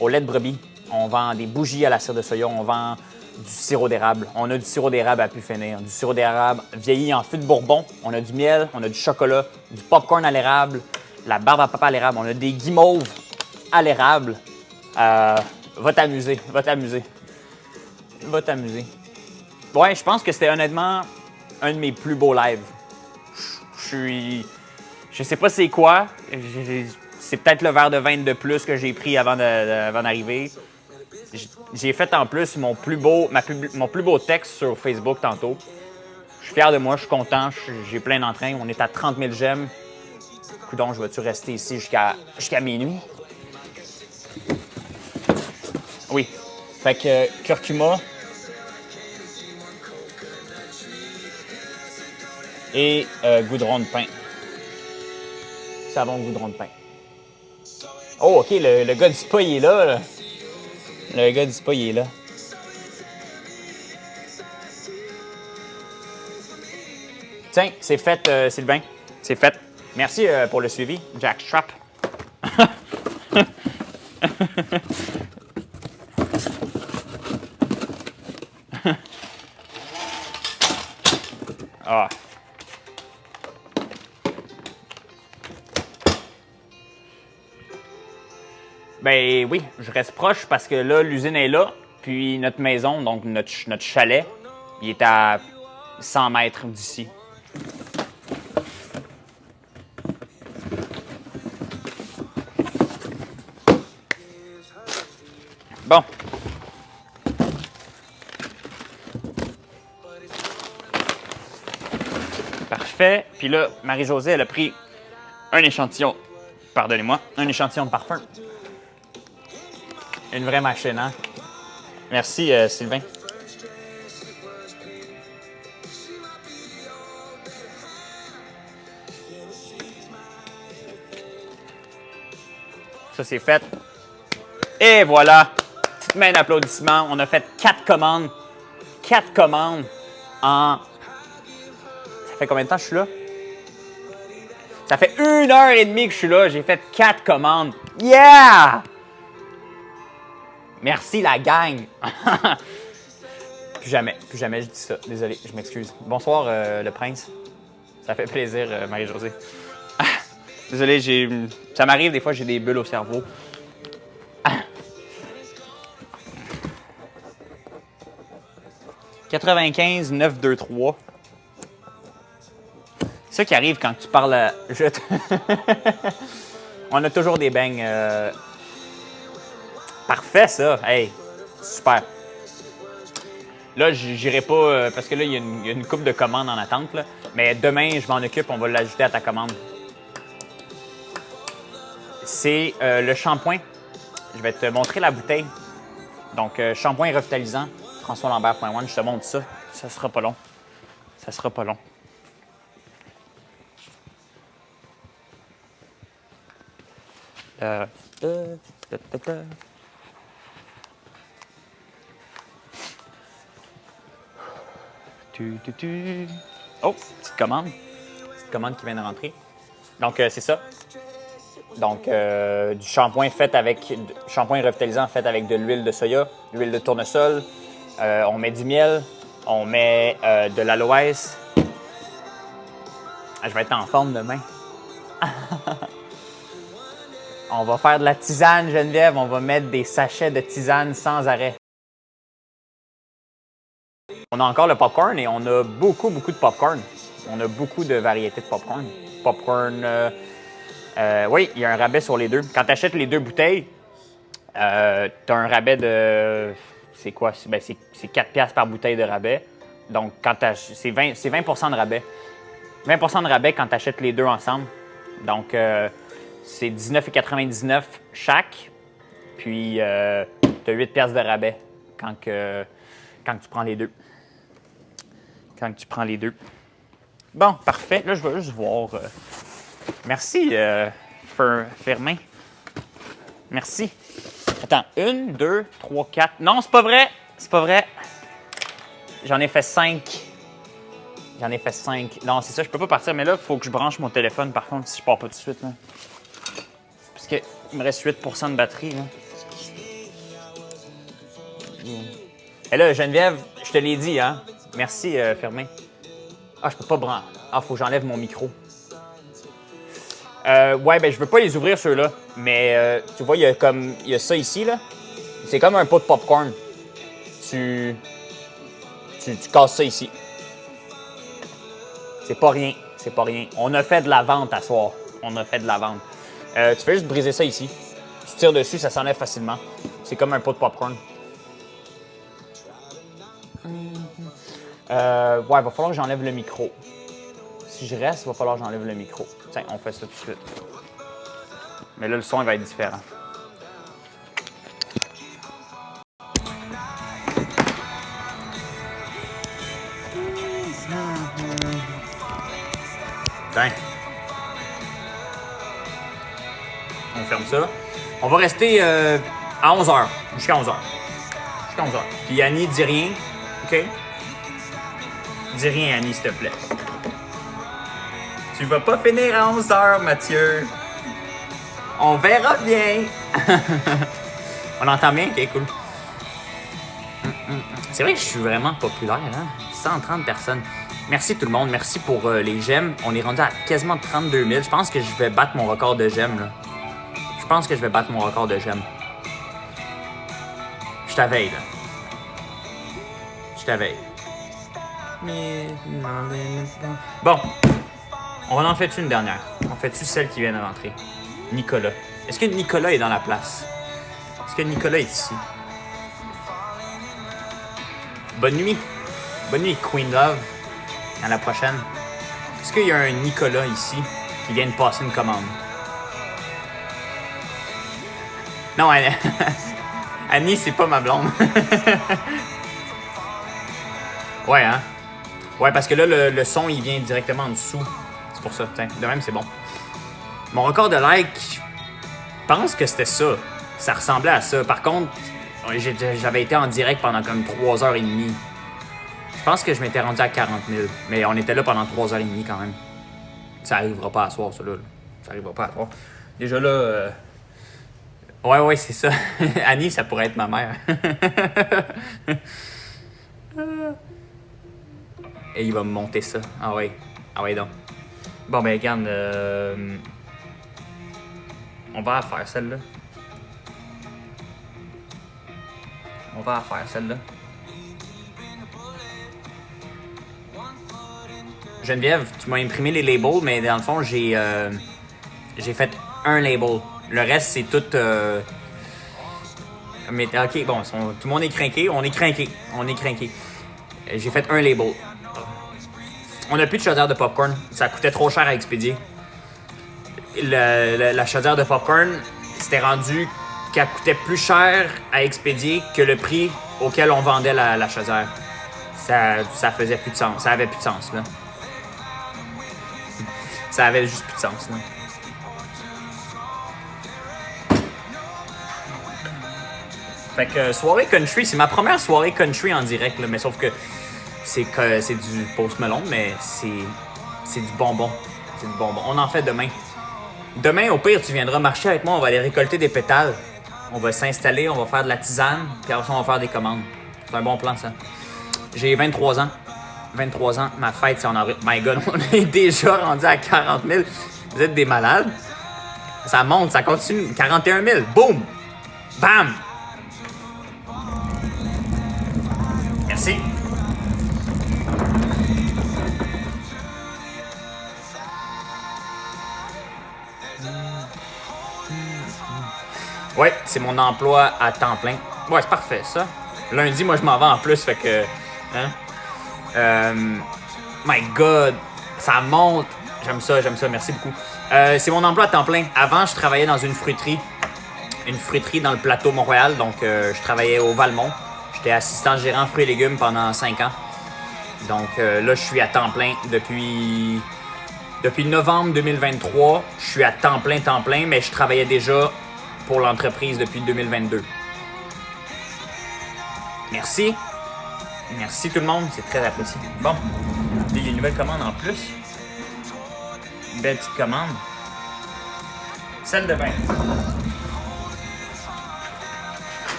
au lait de brebis. On vend des bougies à la cire de soya. On vend du sirop d'érable. On a du sirop d'érable à pu finir. Du sirop d'érable vieilli en fût de bourbon. On a du miel, on a du chocolat, du popcorn à l'érable, la barbe à papa à l'érable. On a des guimauves à l'érable. Va t'amuser. Ouais, je pense que c'était honnêtement un de mes plus beaux lives. Je sais pas c'est quoi. C'est peut-être le verre de vin de plus que j'ai pris avant d'arriver. J'ai fait en plus mon plus beau texte sur Facebook tantôt. Je suis fier de moi, je suis content, j'ai plein d'entrain. On est à 30 000 j'aime. Coudon, je vais-tu rester ici jusqu'à minuit? Oui. Fait que curcuma et goudron de pain. Savon goudron de pain. Oh, OK, le gars du spa, il est là. Le gars du spa, il est là. Tiens, c'est fait, Sylvain. C'est fait. Merci pour le suivi, Jackstrap. Ah. Ben oui, je reste proche parce que là, l'usine est là. Puis notre maison, donc notre chalet, il est à 100 mètres d'ici. Bon. Parfait. Puis là, Marie-Josée, elle a pris un échantillon, pardonnez-moi, un échantillon de parfum. Une vraie machine, hein? Merci, Sylvain. Ça, c'est fait. Et voilà! Petite main d'applaudissement. On a fait 4 commandes. 4 commandes en... Ça fait combien de temps que je suis là? Ça fait 1 h 30 que je suis là. J'ai fait 4 commandes. Yeah! Merci, la gang! plus jamais je dis ça. Désolé, je m'excuse. Bonsoir, le prince. Ça fait plaisir, Marie-Josée. Désolé, ça m'arrive des fois, j'ai des bulles au cerveau. 95 923. C'est ça qui arrive quand tu parles à... On a toujours des beignes. Parfait, ça. Hey, super. Là, j'irai pas... parce que là, il y a une couple de commandes en attente. Là. Mais demain, je m'en occupe. On va l'ajouter à ta commande. C'est le shampoing. Je vais te montrer la bouteille. Donc, shampoing revitalisant. françoislambert.one. Je te montre ça. Ça sera pas long. Ça sera pas long. Oh, petite commande. Petite commande qui vient de rentrer. Donc, c'est ça. Donc, du shampoing shampoing revitalisant fait avec de l'huile de soya, l'huile de tournesol. On met du miel, on met de l'aloès. Ah, je vais être en forme demain. On va faire de la tisane, Geneviève. On va mettre des sachets de tisane sans arrêt. On a encore le popcorn et on a beaucoup de popcorn. On a beaucoup de variétés de popcorn. Popcorn, oui, il y a un rabais sur les deux. Quand tu achètes les 2 bouteilles, tu as un rabais de... C'est quoi? Ben, c'est 4$ par bouteille de rabais. Donc, c'est 20 de rabais. 20 de rabais quand tu achètes les 2 ensemble. Donc, c'est 19,99 chaque. Puis, tu as 8$ de rabais quand tu prends les 2. Quand tu prends les 2. Bon, parfait. Là, je vais juste voir. Merci, Firmin. Merci. Attends, 1, 2, 3, 4. Non, c'est pas vrai. C'est pas vrai. J'en ai fait 5. J'en ai fait 5. Non, c'est ça, je peux pas partir. Mais là, il faut que je branche mon téléphone, par contre, si je pars pas tout de suite. Là. Parce qu'il me reste 8% de batterie. Là. Et là, Geneviève, je te l'ai dit, hein? Merci, Firmin. Ah, je peux pas brancher. Ah, faut que j'enlève mon micro. Ouais, ben je veux pas les ouvrir ceux-là. Mais tu vois, il y a ça ici, là. C'est comme un pot de popcorn. Tu casses ça ici. C'est pas rien. C'est pas rien. On a fait de la vente à soir. On a fait de la vente. Tu fais juste briser ça ici. Tu tires dessus, ça s'enlève facilement. C'est comme un pot de popcorn. Ouais, il va falloir que j'enlève le micro. Si je reste, il va falloir que j'enlève le micro. Tiens, on fait ça tout de suite. Mais là, le son il va être différent. Tiens. On ferme ça. On va rester à 11h. Jusqu'à 11h. Jusqu'à 11h. Puis Annie, dis rien. OK? Dis rien, Annie, s'il te plaît. Tu vas pas finir à 11h, Mathieu. On verra bien. On entend bien? OK, cool. C'est vrai que je suis vraiment populaire, hein? 130 personnes. Merci tout le monde. Merci pour les j'aime. On est rendu à quasiment 32 000. Je pense que je vais battre mon record de j'aime, là. Je pense que je vais battre mon record de j'aime. Je t'aveille, là. Je t'aveille. Bon. On en fait une dernière. On fait-tu celle qui vient de rentrer? Nicolas. Est-ce que Nicolas est dans la place? Est-ce que Nicolas est ici? Bonne nuit. Bonne nuit, Queen Love. À la prochaine. Est-ce qu'il y a un Nicolas ici qui vient de passer une commande? Non, Annie, c'est pas ma blonde. Ouais, hein? Ouais, parce que là, le son, il vient directement en dessous. C'est pour ça. Tiens, de même, c'est bon. Mon record de like, je pense que c'était ça. Ça ressemblait à ça. Par contre, j'avais été en direct pendant comme 3h30. Je pense que je m'étais rendu à 40 000. Mais on était là pendant 3h30 quand même. Ça arrivera pas à soir, ça, là. Ça arrivera pas à soir. Déjà là... Ouais, c'est ça. Annie, ça pourrait être ma mère. Et il va me monter ça. Ah ouais donc. Bon, ben regarde, on va la faire celle-là. Geneviève, tu m'as imprimé les labels, mais dans le fond, j'ai fait un label. Le reste, c'est tout... Mais OK, bon, tout le monde est craqué. On est craqué. J'ai fait un label. On n'a plus de chaudière de popcorn. Ça coûtait trop cher à expédier. La chaudière de popcorn, c'était rendu qu'elle coûtait plus cher à expédier que le prix auquel on vendait la chaudière. Ça faisait plus de sens. Ça avait plus de sens, là. Ça avait juste plus de sens, là. Fait que soirée country, c'est ma première soirée country en direct, là, mais sauf que c'est du Post Malone, mais c'est du bonbon. C'est du bonbon. On en fait demain. Demain, au pire, tu viendras marcher avec moi, on va aller récolter des pétales. On va s'installer, on va faire de la tisane, puis après ça, on va faire des commandes. C'est un bon plan, ça. J'ai 23 ans. 23 ans, ma fête, c'est en avril. My God, on est déjà rendu à 40 000. Vous êtes des malades. Ça monte, ça continue. 41 000. Boum! Bam! Merci. Ouais, c'est mon emploi à temps plein. Ouais, c'est parfait, ça. Lundi, moi, je m'en vais en plus, fait que... Hein? My God! Ça monte! J'aime ça, merci beaucoup. C'est mon emploi à temps plein. Avant, je travaillais dans une fruiterie. Une fruiterie dans le plateau Montréal. Donc, je travaillais au Valmont. J'étais assistant gérant fruits et légumes pendant 5 ans. Donc, là, je suis à temps plein depuis novembre 2023. Je suis à temps plein, mais je travaillais déjà pour l'entreprise depuis 2022. Merci. Merci tout le monde, c'est très apprécié. Bon, il y a une nouvelle commande en plus. Une belle petite commande. Sel de bain.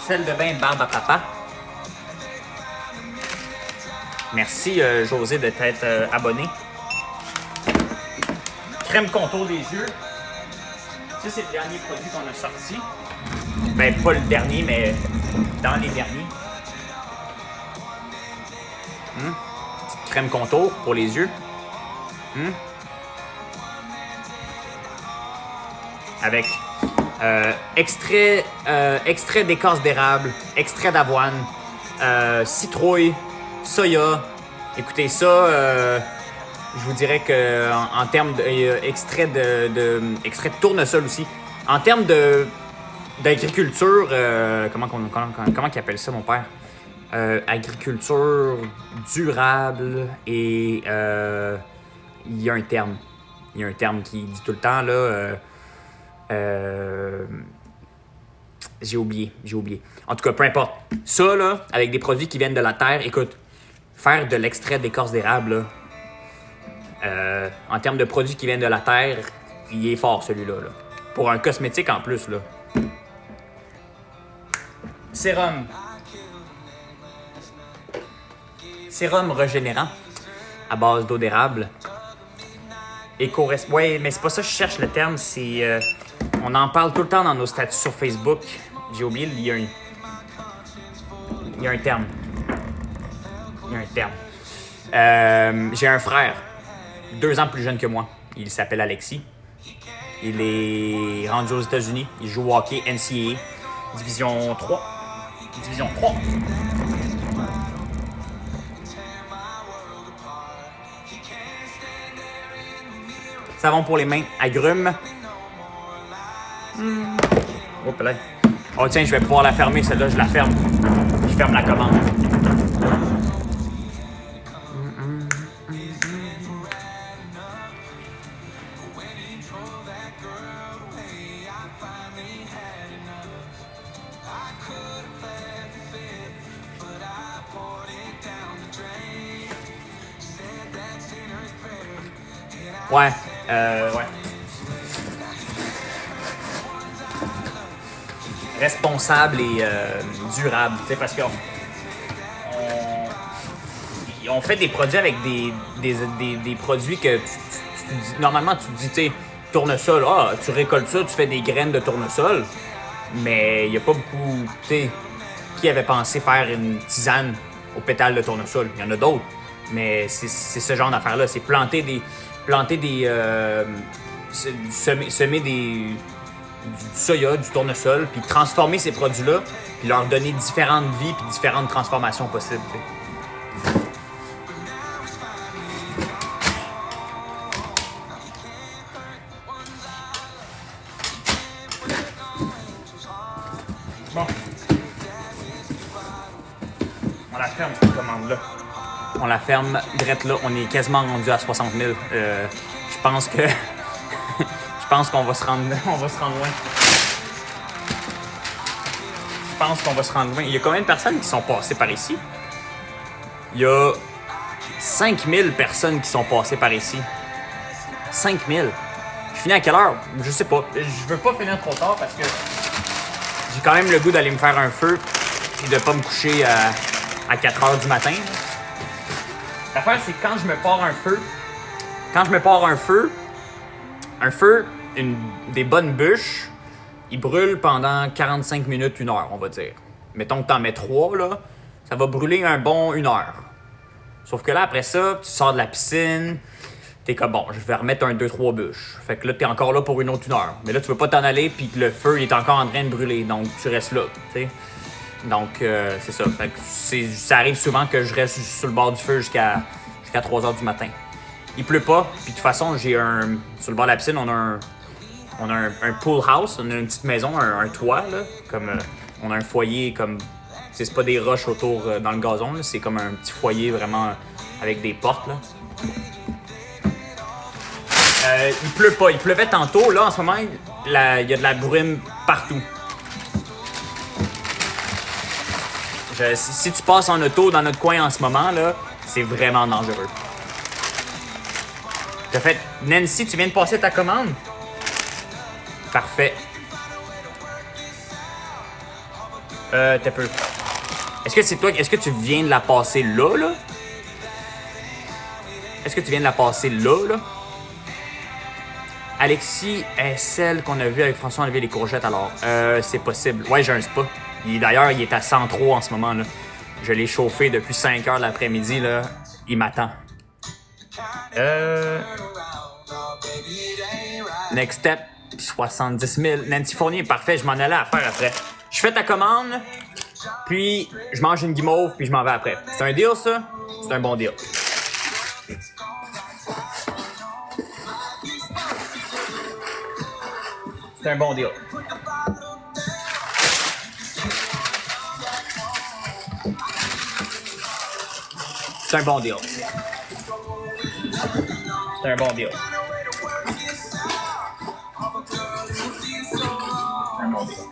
Sel de bain barbe à papa. Merci José de t'être abonné. Crème contour des yeux. Ça, c'est le dernier produit qu'on a sorti. Ben, pas le dernier, mais dans les derniers. Petite crème contour pour les yeux. Avec extrait d'écorce d'érable, extrait d'avoine, citrouille, soya. Écoutez ça, je vous dirais que en termes extrait de tournesol aussi. En termes d'agriculture, comment qu'il appelle ça, mon père? Agriculture durable et il y a un terme. Il y a un terme qui dit tout le temps, là... j'ai oublié. En tout cas, peu importe. Ça, là, avec des produits qui viennent de la terre, écoute, faire de l'extrait d'écorce d'érable, là, en termes de produits qui viennent de la terre, il est fort, celui-là. Là. Pour un cosmétique en plus, là. Sérum. Sérum régénérant à base d'eau d'érable. Ouais, mais c'est pas ça que je cherche le terme, c'est... on en parle tout le temps dans nos statuts sur Facebook. J'ai oublié, il y a un terme. J'ai un frère, 2 ans plus jeune que moi. Il s'appelle Alexis. Il est rendu aux États-Unis. Il joue au hockey NCAA, Division 3. Division 3. Savon pour les mains, agrumes. Oh, peut-être. Oh, tiens, je vais pouvoir la fermer, celle-là, je la ferme. Je ferme la commande. Ouais. Responsable et durable, tu sais, parce qu'on fait des produits avec des produits que normalement tu te dis, tu sais, tournesol, tu récoltes ça, tu fais des graines de tournesol, mais il n'y a pas beaucoup, tu sais, qui avait pensé faire une tisane aux pétales de tournesol. Il y en a d'autres, mais c'est ce genre d'affaire-là, c'est semer du soya, du tournesol, puis transformer ces produits-là, puis leur donner différentes vies puis différentes transformations possibles. T'sais. Bon. On la ferme, cette commande-là. On la ferme direct là. On est quasiment rendu à 60 000. Je pense que... Je pense qu'on va se rendre loin. pense qu'on va se rendre loin. Il y a combien de personnes qui sont passées par ici? Il y a 5000 personnes qui sont passées par ici. 5000. Je finis à quelle heure? Je sais pas. Je veux pas finir trop tard parce que j'ai quand même le goût d'aller me faire un feu et de pas me coucher à 4 heures du matin. L'affaire, c'est que quand je me pars un feu, des bonnes bûches, il brûle pendant 45 minutes, 1 heure, on va dire. Mettons que t'en mets 3, là, ça va brûler un bon 1 heure. Sauf que là, après ça, tu sors de la piscine, t'es comme, bon, je vais remettre 2-3 bûches. Fait que là, t'es encore là pour une autre 1 heure. Mais là, tu veux pas t'en aller, puis que le feu, il est encore en train de brûler. Donc, tu restes là, tu sais. Donc, c'est ça. Fait que ça arrive souvent que je reste sur le bord du feu jusqu'à 3 heures du matin. Il pleut pas, puis de toute façon, sur le bord de la piscine, on a un pool house, on a une petite maison, un toit, là, comme on a un foyer comme... C'est pas des roches autour dans le gazon, là, c'est comme un petit foyer vraiment avec des portes, là. Il pleut pas, il pleuvait tantôt, là en ce moment, il y a de la brume partout. Si tu passes en auto dans notre coin en ce moment, là, c'est vraiment dangereux. T'as fait... Nancy, tu viens de passer ta commande? Parfait. T'as peu. Est-ce que c'est toi... Est-ce que tu viens de la passer là, là? Est-ce que tu viens de la passer là, là? Alexis est celle qu'on a vue avec François enlever les courgettes, alors. C'est possible. Ouais, j'ai un spa. D'ailleurs, il est à 103 en ce moment, là. Je l'ai chauffé depuis 5 heures l'après-midi, là. Il m'attend. Next step, 70 000. Nancy Fournier, parfait, je m'en allais à faire après. Je fais ta commande, puis je mange une guimauve, puis je m'en vais après. C'est un deal, ça? C'est un bon deal. C'est un bon deal. C'est un bon deal. C'est un bon deal.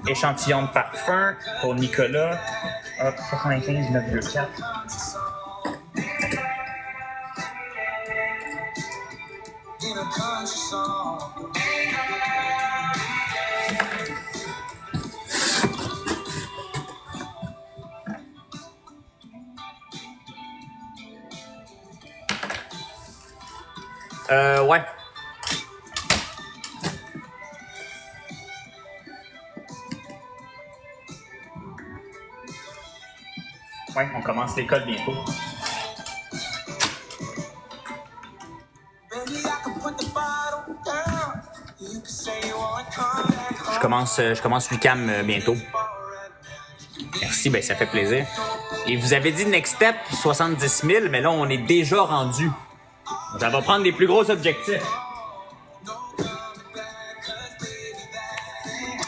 Échantillon de parfum pour Nicolas. Hop, 95 924. Ouais. Ouais, on commence l'école bientôt. Je commence l'UQAM bientôt. Merci, ben ça fait plaisir. Et vous avez dit Next Step 70 000, mais là, on est déjà rendu. Ça va prendre des plus gros objectifs.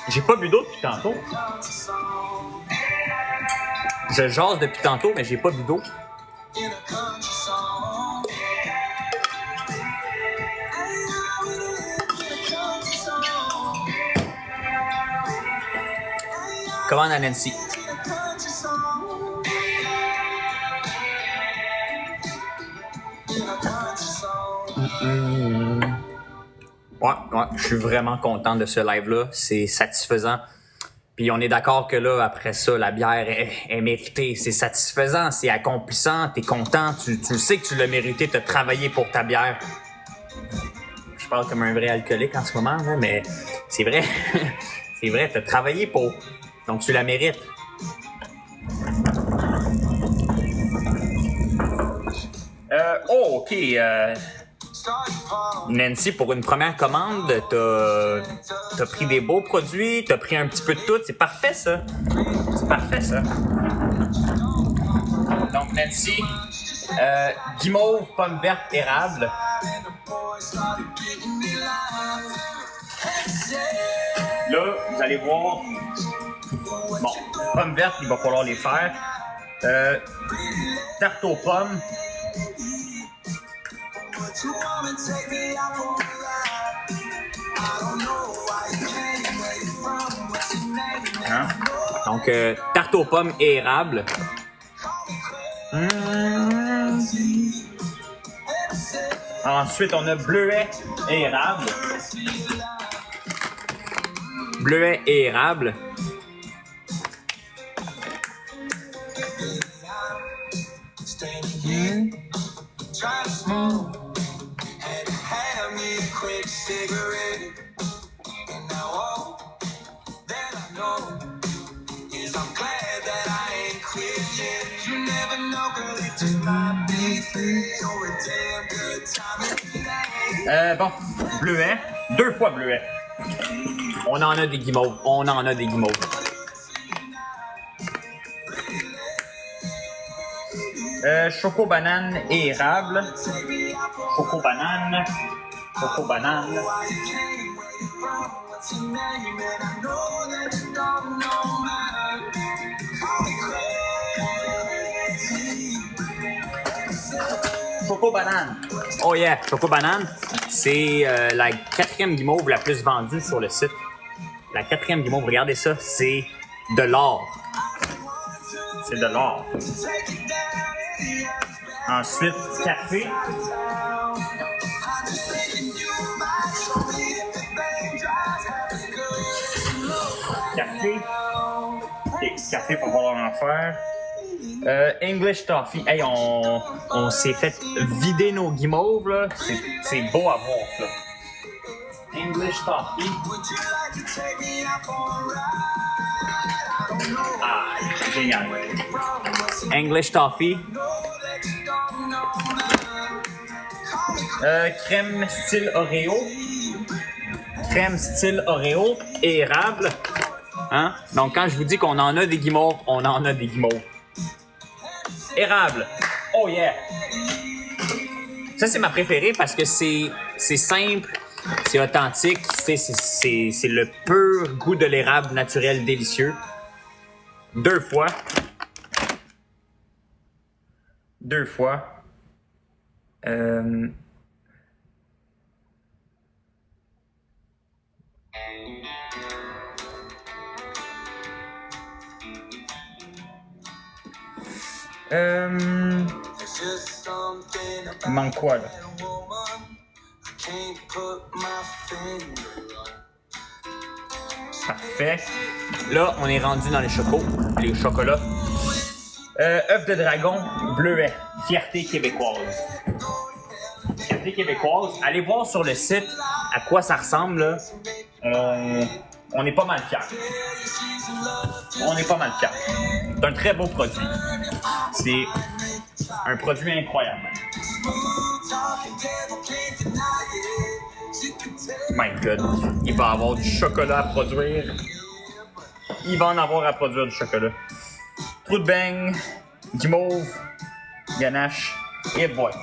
J'ai pas bu d'eau depuis tantôt. Je jase depuis tantôt, mais j'ai pas bu d'eau. Commande à Nancy. Ouais, je suis vraiment content de ce live-là. C'est satisfaisant. Puis on est d'accord que là, après ça, la bière est méritée. C'est satisfaisant, c'est accomplissant, t'es content, tu sais que tu l'as mérité, t'as travaillé pour ta bière. Je parle comme un vrai alcoolique en ce moment, là, mais c'est vrai. C'est vrai, t'as travaillé pour. Donc tu la mérites. OK. Nancy, pour une première commande, t'as pris des beaux produits, t'as pris un petit peu de tout. C'est parfait, ça. C'est parfait, ça. Donc, Nancy, guimauve, pomme verte, érable. Là, vous allez voir. Bon, pommes vertes, il va falloir les faire. Tarte aux pommes. Hein? Donc, tarte aux pommes et érable. Ensuite, on a bleuet et érable. Bleuet et érable. Bon, bleuet. 2 fois bleuet. On en a des guimauves. On en a des guimauves. Choco banane et érable. Choco banane. Choco banane. Choco banane. Oh yeah, choco banane. C'est la 4e guimauve la plus vendue sur le site. La 4e guimauve, regardez ça, c'est de l'or. C'est de l'or. Ensuite, café. Café. Okay, café pour voir en faire. English Toffee. Hey, on s'est fait vider nos guimauves, là. C'est beau à voir, ça. English Toffee. Ah, génial. English Toffee. Crème style Oreo. Crème style Oreo et érable. Hein? Donc, quand je vous dis qu'on en a des guimauves, on en a des guimauves. Érable. Oh yeah! Ça, c'est ma préférée parce que c'est simple, c'est authentique, c'est le pur goût de l'érable naturel délicieux. 2 fois. 2 fois. Il manque quoi, là? Parfait. Là, on est rendu dans les chocolats. Œuf de dragon, bleuet, fierté québécoise. Fierté québécoise. Allez voir sur le site à quoi ça ressemble, là. On est pas mal fiers. On est pas mal fiers. C'est un très beau produit. C'est un produit incroyable. My God, il va y avoir du chocolat à produire. Il va en avoir à produire du chocolat. Trou de beigne, guimauve, ganache et voilà.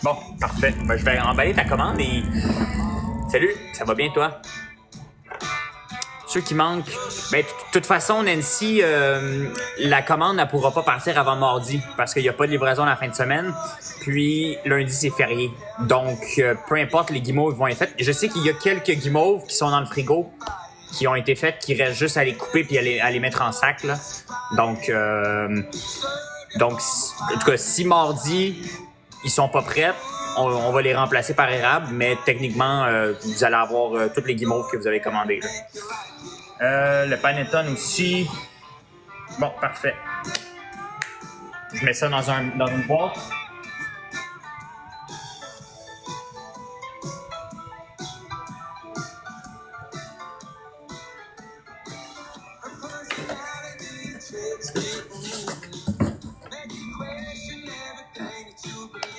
Bon, parfait. Ben, je vais emballer ta commande et... Salut, ça va bien toi? Ceux qui manquent... Ben, de toute façon, Nancy, la commande ne pourra pas partir avant mardi parce qu'il n'y a pas de livraison la fin de semaine. Puis, lundi, c'est férié. Donc, peu importe, les guimauves vont être faites. Je sais qu'il y a quelques guimauves qui sont dans le frigo, qui ont été faites, qui reste juste à les couper puis à les mettre en sac, là. Donc, en tout cas, si mardi, ils sont pas prêts, on va les remplacer par érable, mais techniquement, vous allez avoir toutes les guimauves que vous avez commandées. Le panettone aussi. Bon, parfait. Je mets ça dans une boîte.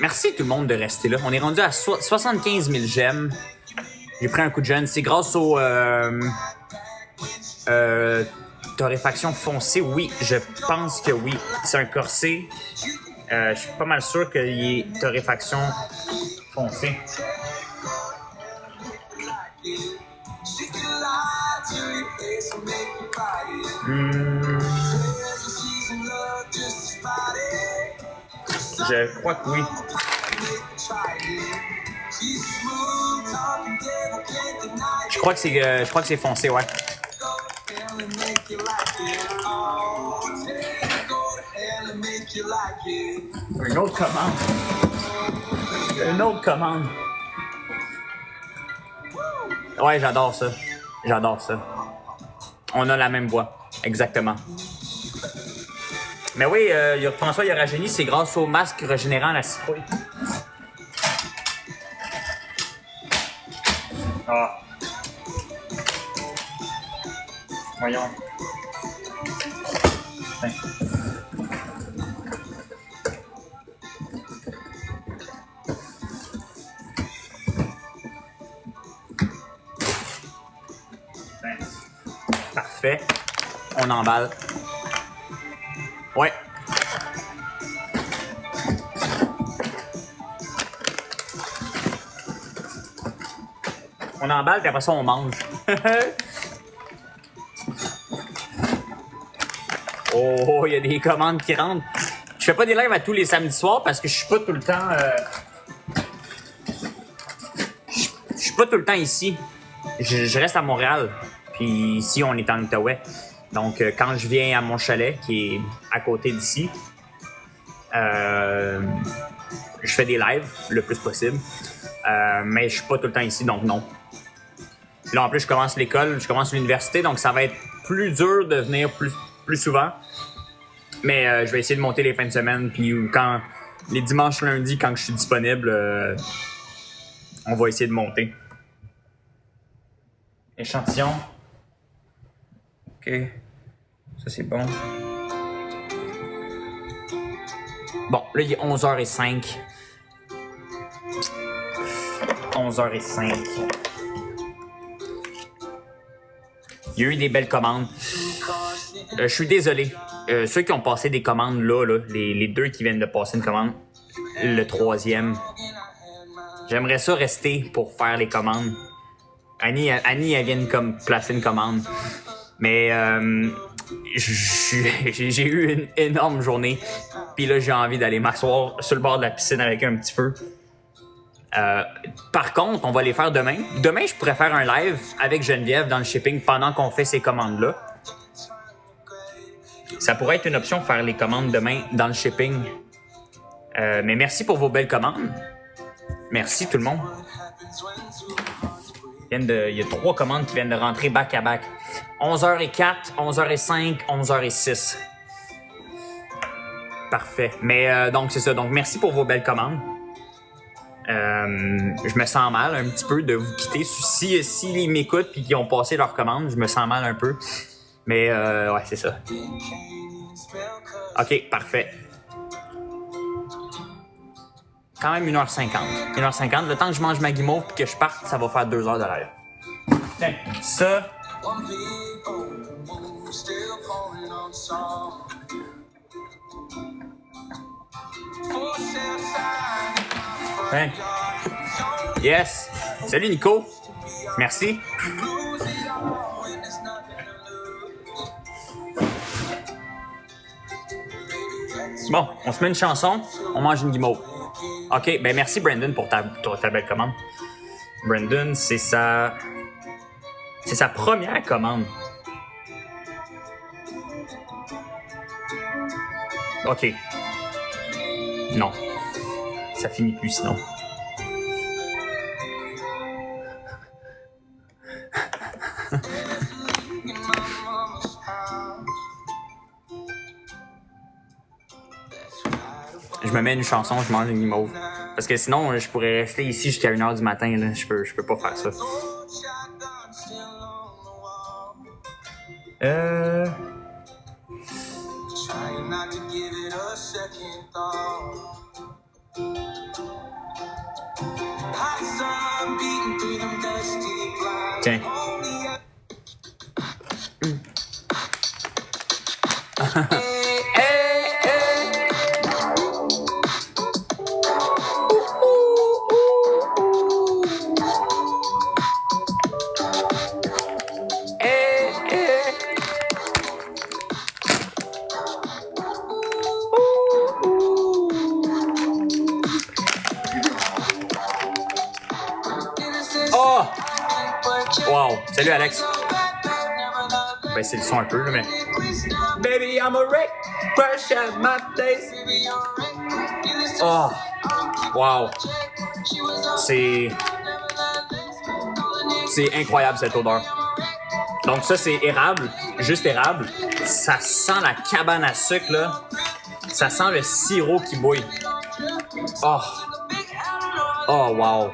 Merci tout le monde de rester là. On est rendu à 75 000 j'aime. J'ai pris un coup de jeune. C'est grâce au torréfaction foncée. Oui, je pense que oui. C'est un corset. Je suis pas mal sûr qu'il y ait torréfaction foncée. Je crois que oui. Je crois que c'est foncé, ouais. Une autre commande. Une autre commande. Ouais, j'adore ça. J'adore ça. On a la même voix. Exactement. Mais oui, François, il y aura génie, c'est grâce au masque régénérant la citrouille. Ah. Voyons. Tiens. Parfait. On emballe. Ouais. On emballe, puis après ça, on mange. Oh, il y a des commandes qui rentrent. Je fais pas des lives à tous les samedis soirs parce que je suis pas tout le temps... Je suis pas tout le temps ici. Je reste à Montréal. Puis ici, on est en Outaouais. Donc, quand je viens à mon chalet, qui est à côté d'ici, je fais des lives le plus possible. Mais je suis pas tout le temps ici, donc non. Là, en plus, je commence l'école, je commence l'université, donc ça va être plus dur de venir plus souvent. Mais je vais essayer de monter les fins de semaine, puis quand les dimanches, lundis, quand je suis disponible, on va essayer de monter. Échantillon. OK. Ça, c'est bon. Bon, là, il est 11h05. 11h05. Il y a eu des belles commandes. Je suis désolé. Ceux qui ont passé des commandes là, les deux qui viennent de passer une commande, le troisième, j'aimerais ça rester pour faire les commandes. Annie, elle vient de comme placer une commande. Mais j'ai eu une énorme journée. Puis là, j'ai envie d'aller m'asseoir sur le bord de la piscine avec un petit feu. Par contre, on va les faire demain. Demain, je pourrais faire un live avec Geneviève dans le shipping pendant qu'on fait ces commandes-là. Ça pourrait être une option, faire les commandes demain dans le shipping. Mais merci pour vos belles commandes. Merci tout le monde. Il y a 3 commandes qui viennent de rentrer back-à-back. 11h04, 11h05, 11h06. Parfait. Mais donc, c'est ça. Donc, merci pour vos belles commandes. Je me sens mal un petit peu de vous quitter. Si ils m'écoutent et qu'ils ont passé leur commande, je me sens mal un peu. Mais ouais, c'est ça. OK, parfait. Quand même 1h50. 1h50. Le temps que je mange ma guimauve et que je parte, ça va faire 2 heures de live. Tiens, ça... Hein? Yes! Salut Nico! Merci! Bon, on se met une chanson, on mange une guimauve. OK, ben merci Brandon pour ta belle commande. Brandon, c'est sa première commande. OK. Non. Ça finit plus sinon. Je me mets une chanson, je mange une guimauve. Parce que sinon, je pourrais rester ici jusqu'à 1h du matin. Là. Je peux pas faire ça. Tiens. Wow! Salut, Alex! Ben, c'est le son un peu, là, mais... Baby, I'm a wreck, crash at my place. Oh! Wow! C'est incroyable, cette odeur. Donc ça, c'est érable, juste érable. Ça sent la cabane à sucre, là. Ça sent le sirop qui bouille. Oh! Oh, wow!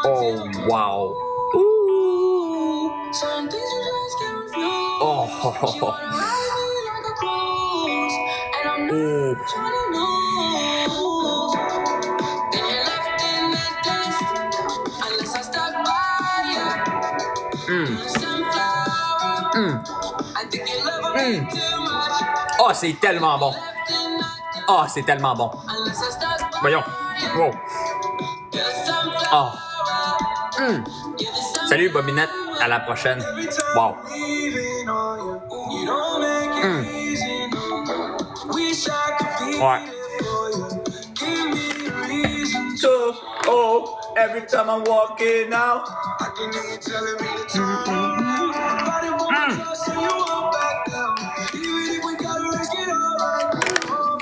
Oh, wow! Ouh. Oh, oh, oh, oh. Ouh. Oh, c'est tellement bon. Oh, c'est tellement bon. Voyons. Wow. Oh. Salut, Bobinette. À la prochaine. Wow. Ouais. So, oh, every time I'm walking out.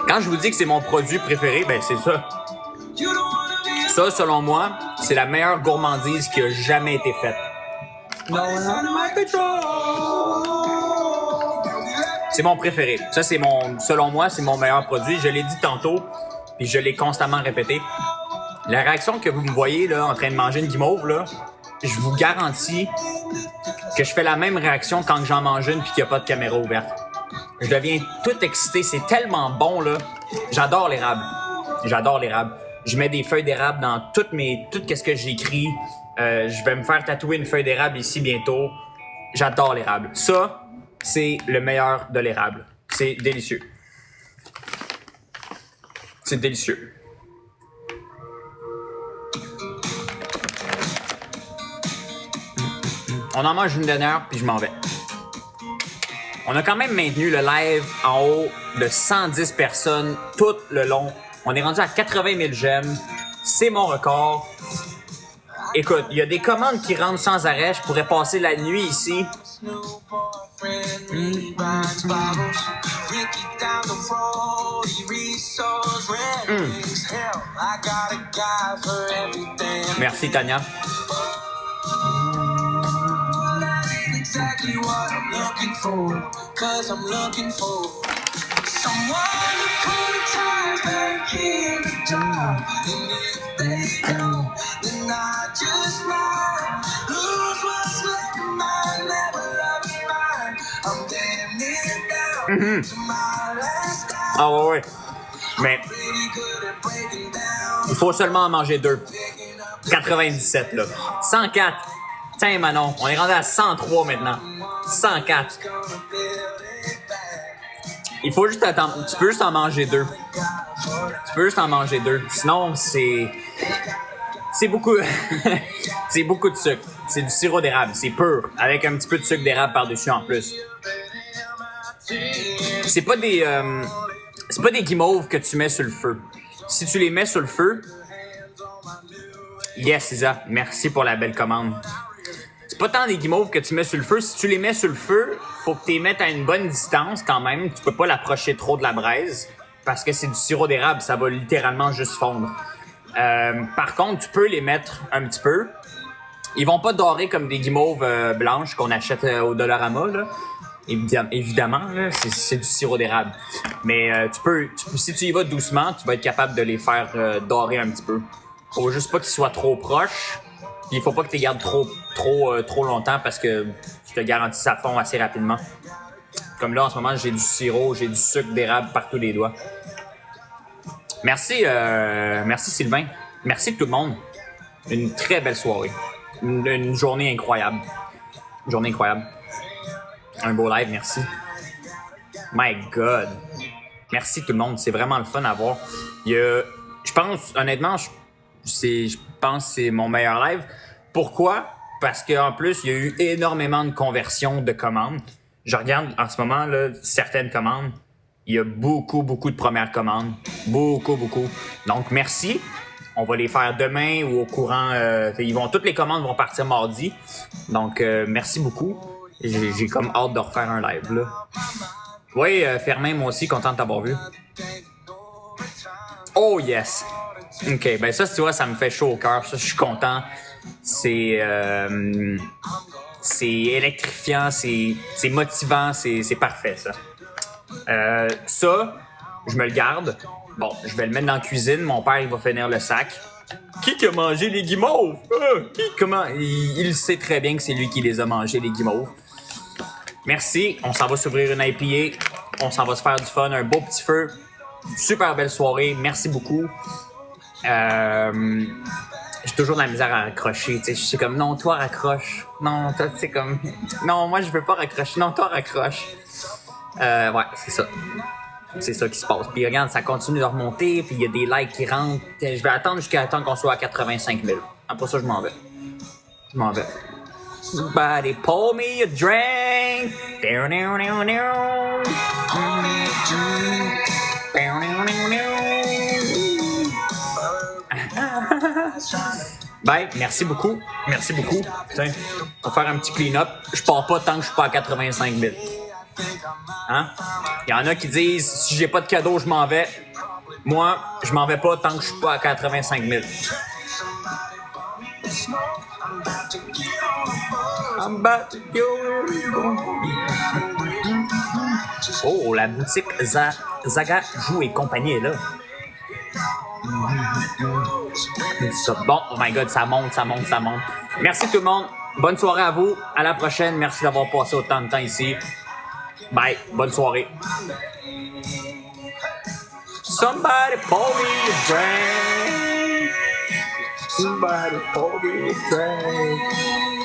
Quand je vous dis que c'est mon produit préféré, ben c'est ça. Ça, selon moi, c'est la meilleure gourmandise qui a jamais été faite. C'est mon préféré. Ça, c'est selon moi, c'est mon meilleur produit. Je l'ai dit tantôt, puis je l'ai constamment répété. La réaction que vous me voyez là, en train de manger une guimauve, là, je vous garantis que je fais la même réaction quand j'en mange une puis qu'il n'y a pas de caméra ouverte. Je deviens tout excité. C'est tellement bon, là. J'adore l'érable. J'adore l'érable. Je mets des feuilles d'érable dans tout ce que j'écris. Je vais me faire tatouer une feuille d'érable ici bientôt. J'adore l'érable. Ça, c'est le meilleur de l'érable. C'est délicieux. C'est délicieux. On en mange une dernière, puis je m'en vais. On a quand même maintenu le live en haut de 110 personnes tout le long. On est rendu à 80 000 j'aime. C'est mon record. Écoute, il y a des commandes qui rentrent sans arrêt. Je pourrais passer la nuit ici. Merci, Tania. Exactly what I'm looking for, 'cause I'm looking for someone to prioritize back in the job. And if they don't, then I just might lose what's left of mine, never love mine. I'm damn near down to my last time. Ah ouais. Mais il faut seulement en manger 2. 97 là. 104. Tiens, Manon, on est rendu à 103 maintenant. 104. Il faut juste attendre. Tu peux juste en manger 2. Tu peux juste en manger 2. Sinon, c'est beaucoup... c'est beaucoup de sucre. C'est du sirop d'érable. C'est pur. Avec un petit peu de sucre d'érable par-dessus en plus. C'est pas des guimauves que tu mets sur le feu. Si tu les mets sur le feu... Yes, Isa. Merci pour la belle commande. C'est pas tant des guimauves que tu mets sur le feu. Si tu les mets sur le feu, faut que tu les mettes à une bonne distance quand même. Tu peux pas l'approcher trop de la braise parce que c'est du sirop d'érable. Ça va littéralement juste fondre. Par contre, tu peux les mettre un petit peu. Ils vont pas dorer comme des guimauves blanches qu'on achète au Dollarama, là. Évidemment, là, c'est du sirop d'érable. Mais si tu y vas doucement, tu vas être capable de les faire dorer un petit peu. Faut juste pas qu'ils soient trop proches. Puis il faut pas que tu les gardes trop longtemps parce que je te garantis ça fond assez rapidement. Comme là, en ce moment, j'ai du sirop, j'ai du sucre d'érable partout les doigts. Merci Sylvain. Merci tout le monde. Une très belle soirée. Une journée incroyable. Une journée incroyable. Un beau live, merci. My God. Merci tout le monde. C'est vraiment le fun à voir. Je pense, honnêtement, je pense que c'est mon meilleur live. Pourquoi? Parce qu'en plus, il y a eu énormément de conversions de commandes. Je regarde en ce moment là, certaines commandes. Il y a beaucoup de premières commandes. Beaucoup. Donc, merci. On va les faire demain ou au courant. Toutes les commandes vont partir mardi. Donc, merci beaucoup. J'ai comme hâte de refaire un live, là. Oui, Fermin, moi aussi, content de t'avoir vu. Oh, yes! OK, ben ça, tu vois, ça me fait chaud au cœur. Ça, je suis content. C'est électrifiant, c'est motivant, c'est parfait, ça. Ça, je me le garde. Bon, je vais le mettre dans la cuisine. Mon père, il va finir le sac. Qui a mangé les guimauves? Comment? Il sait très bien que c'est lui qui les a mangés, les guimauves. Merci. On s'en va s'ouvrir une IPA. On s'en va se faire du fun. Un beau petit feu. Super belle soirée. Merci beaucoup. J'ai toujours de la misère à raccrocher. Je suis comme, non, toi, raccroche. Non, toi, tu sais, comme, non, moi, je veux pas raccrocher. Non, toi, raccroche. Ouais, c'est ça. C'est ça qui se passe. Puis regarde, ça continue de remonter, puis il y a des likes qui rentrent. Je vais attendre jusqu'à temps qu'on soit à 85 000. Après ça, je m'en vais. Somebody pour me a drink. Ben, merci beaucoup. Tiens, on va faire un petit clean-up. Je pars pas tant que je suis pas à 85 000. Hein? Il y en a qui disent, si j'ai pas de cadeau, je m'en vais. Moi, je m'en vais pas tant que je suis pas à 85 000. I'm about to go. Oh, la boutique Zaga Joue et compagnie est là. Bon, oh my god, ça monte. Merci tout le monde. Bonne soirée à vous. À la prochaine. Merci d'avoir passé autant de temps ici. Bye. Bonne soirée. Somebody pour me a drink. Somebody pour me a drink.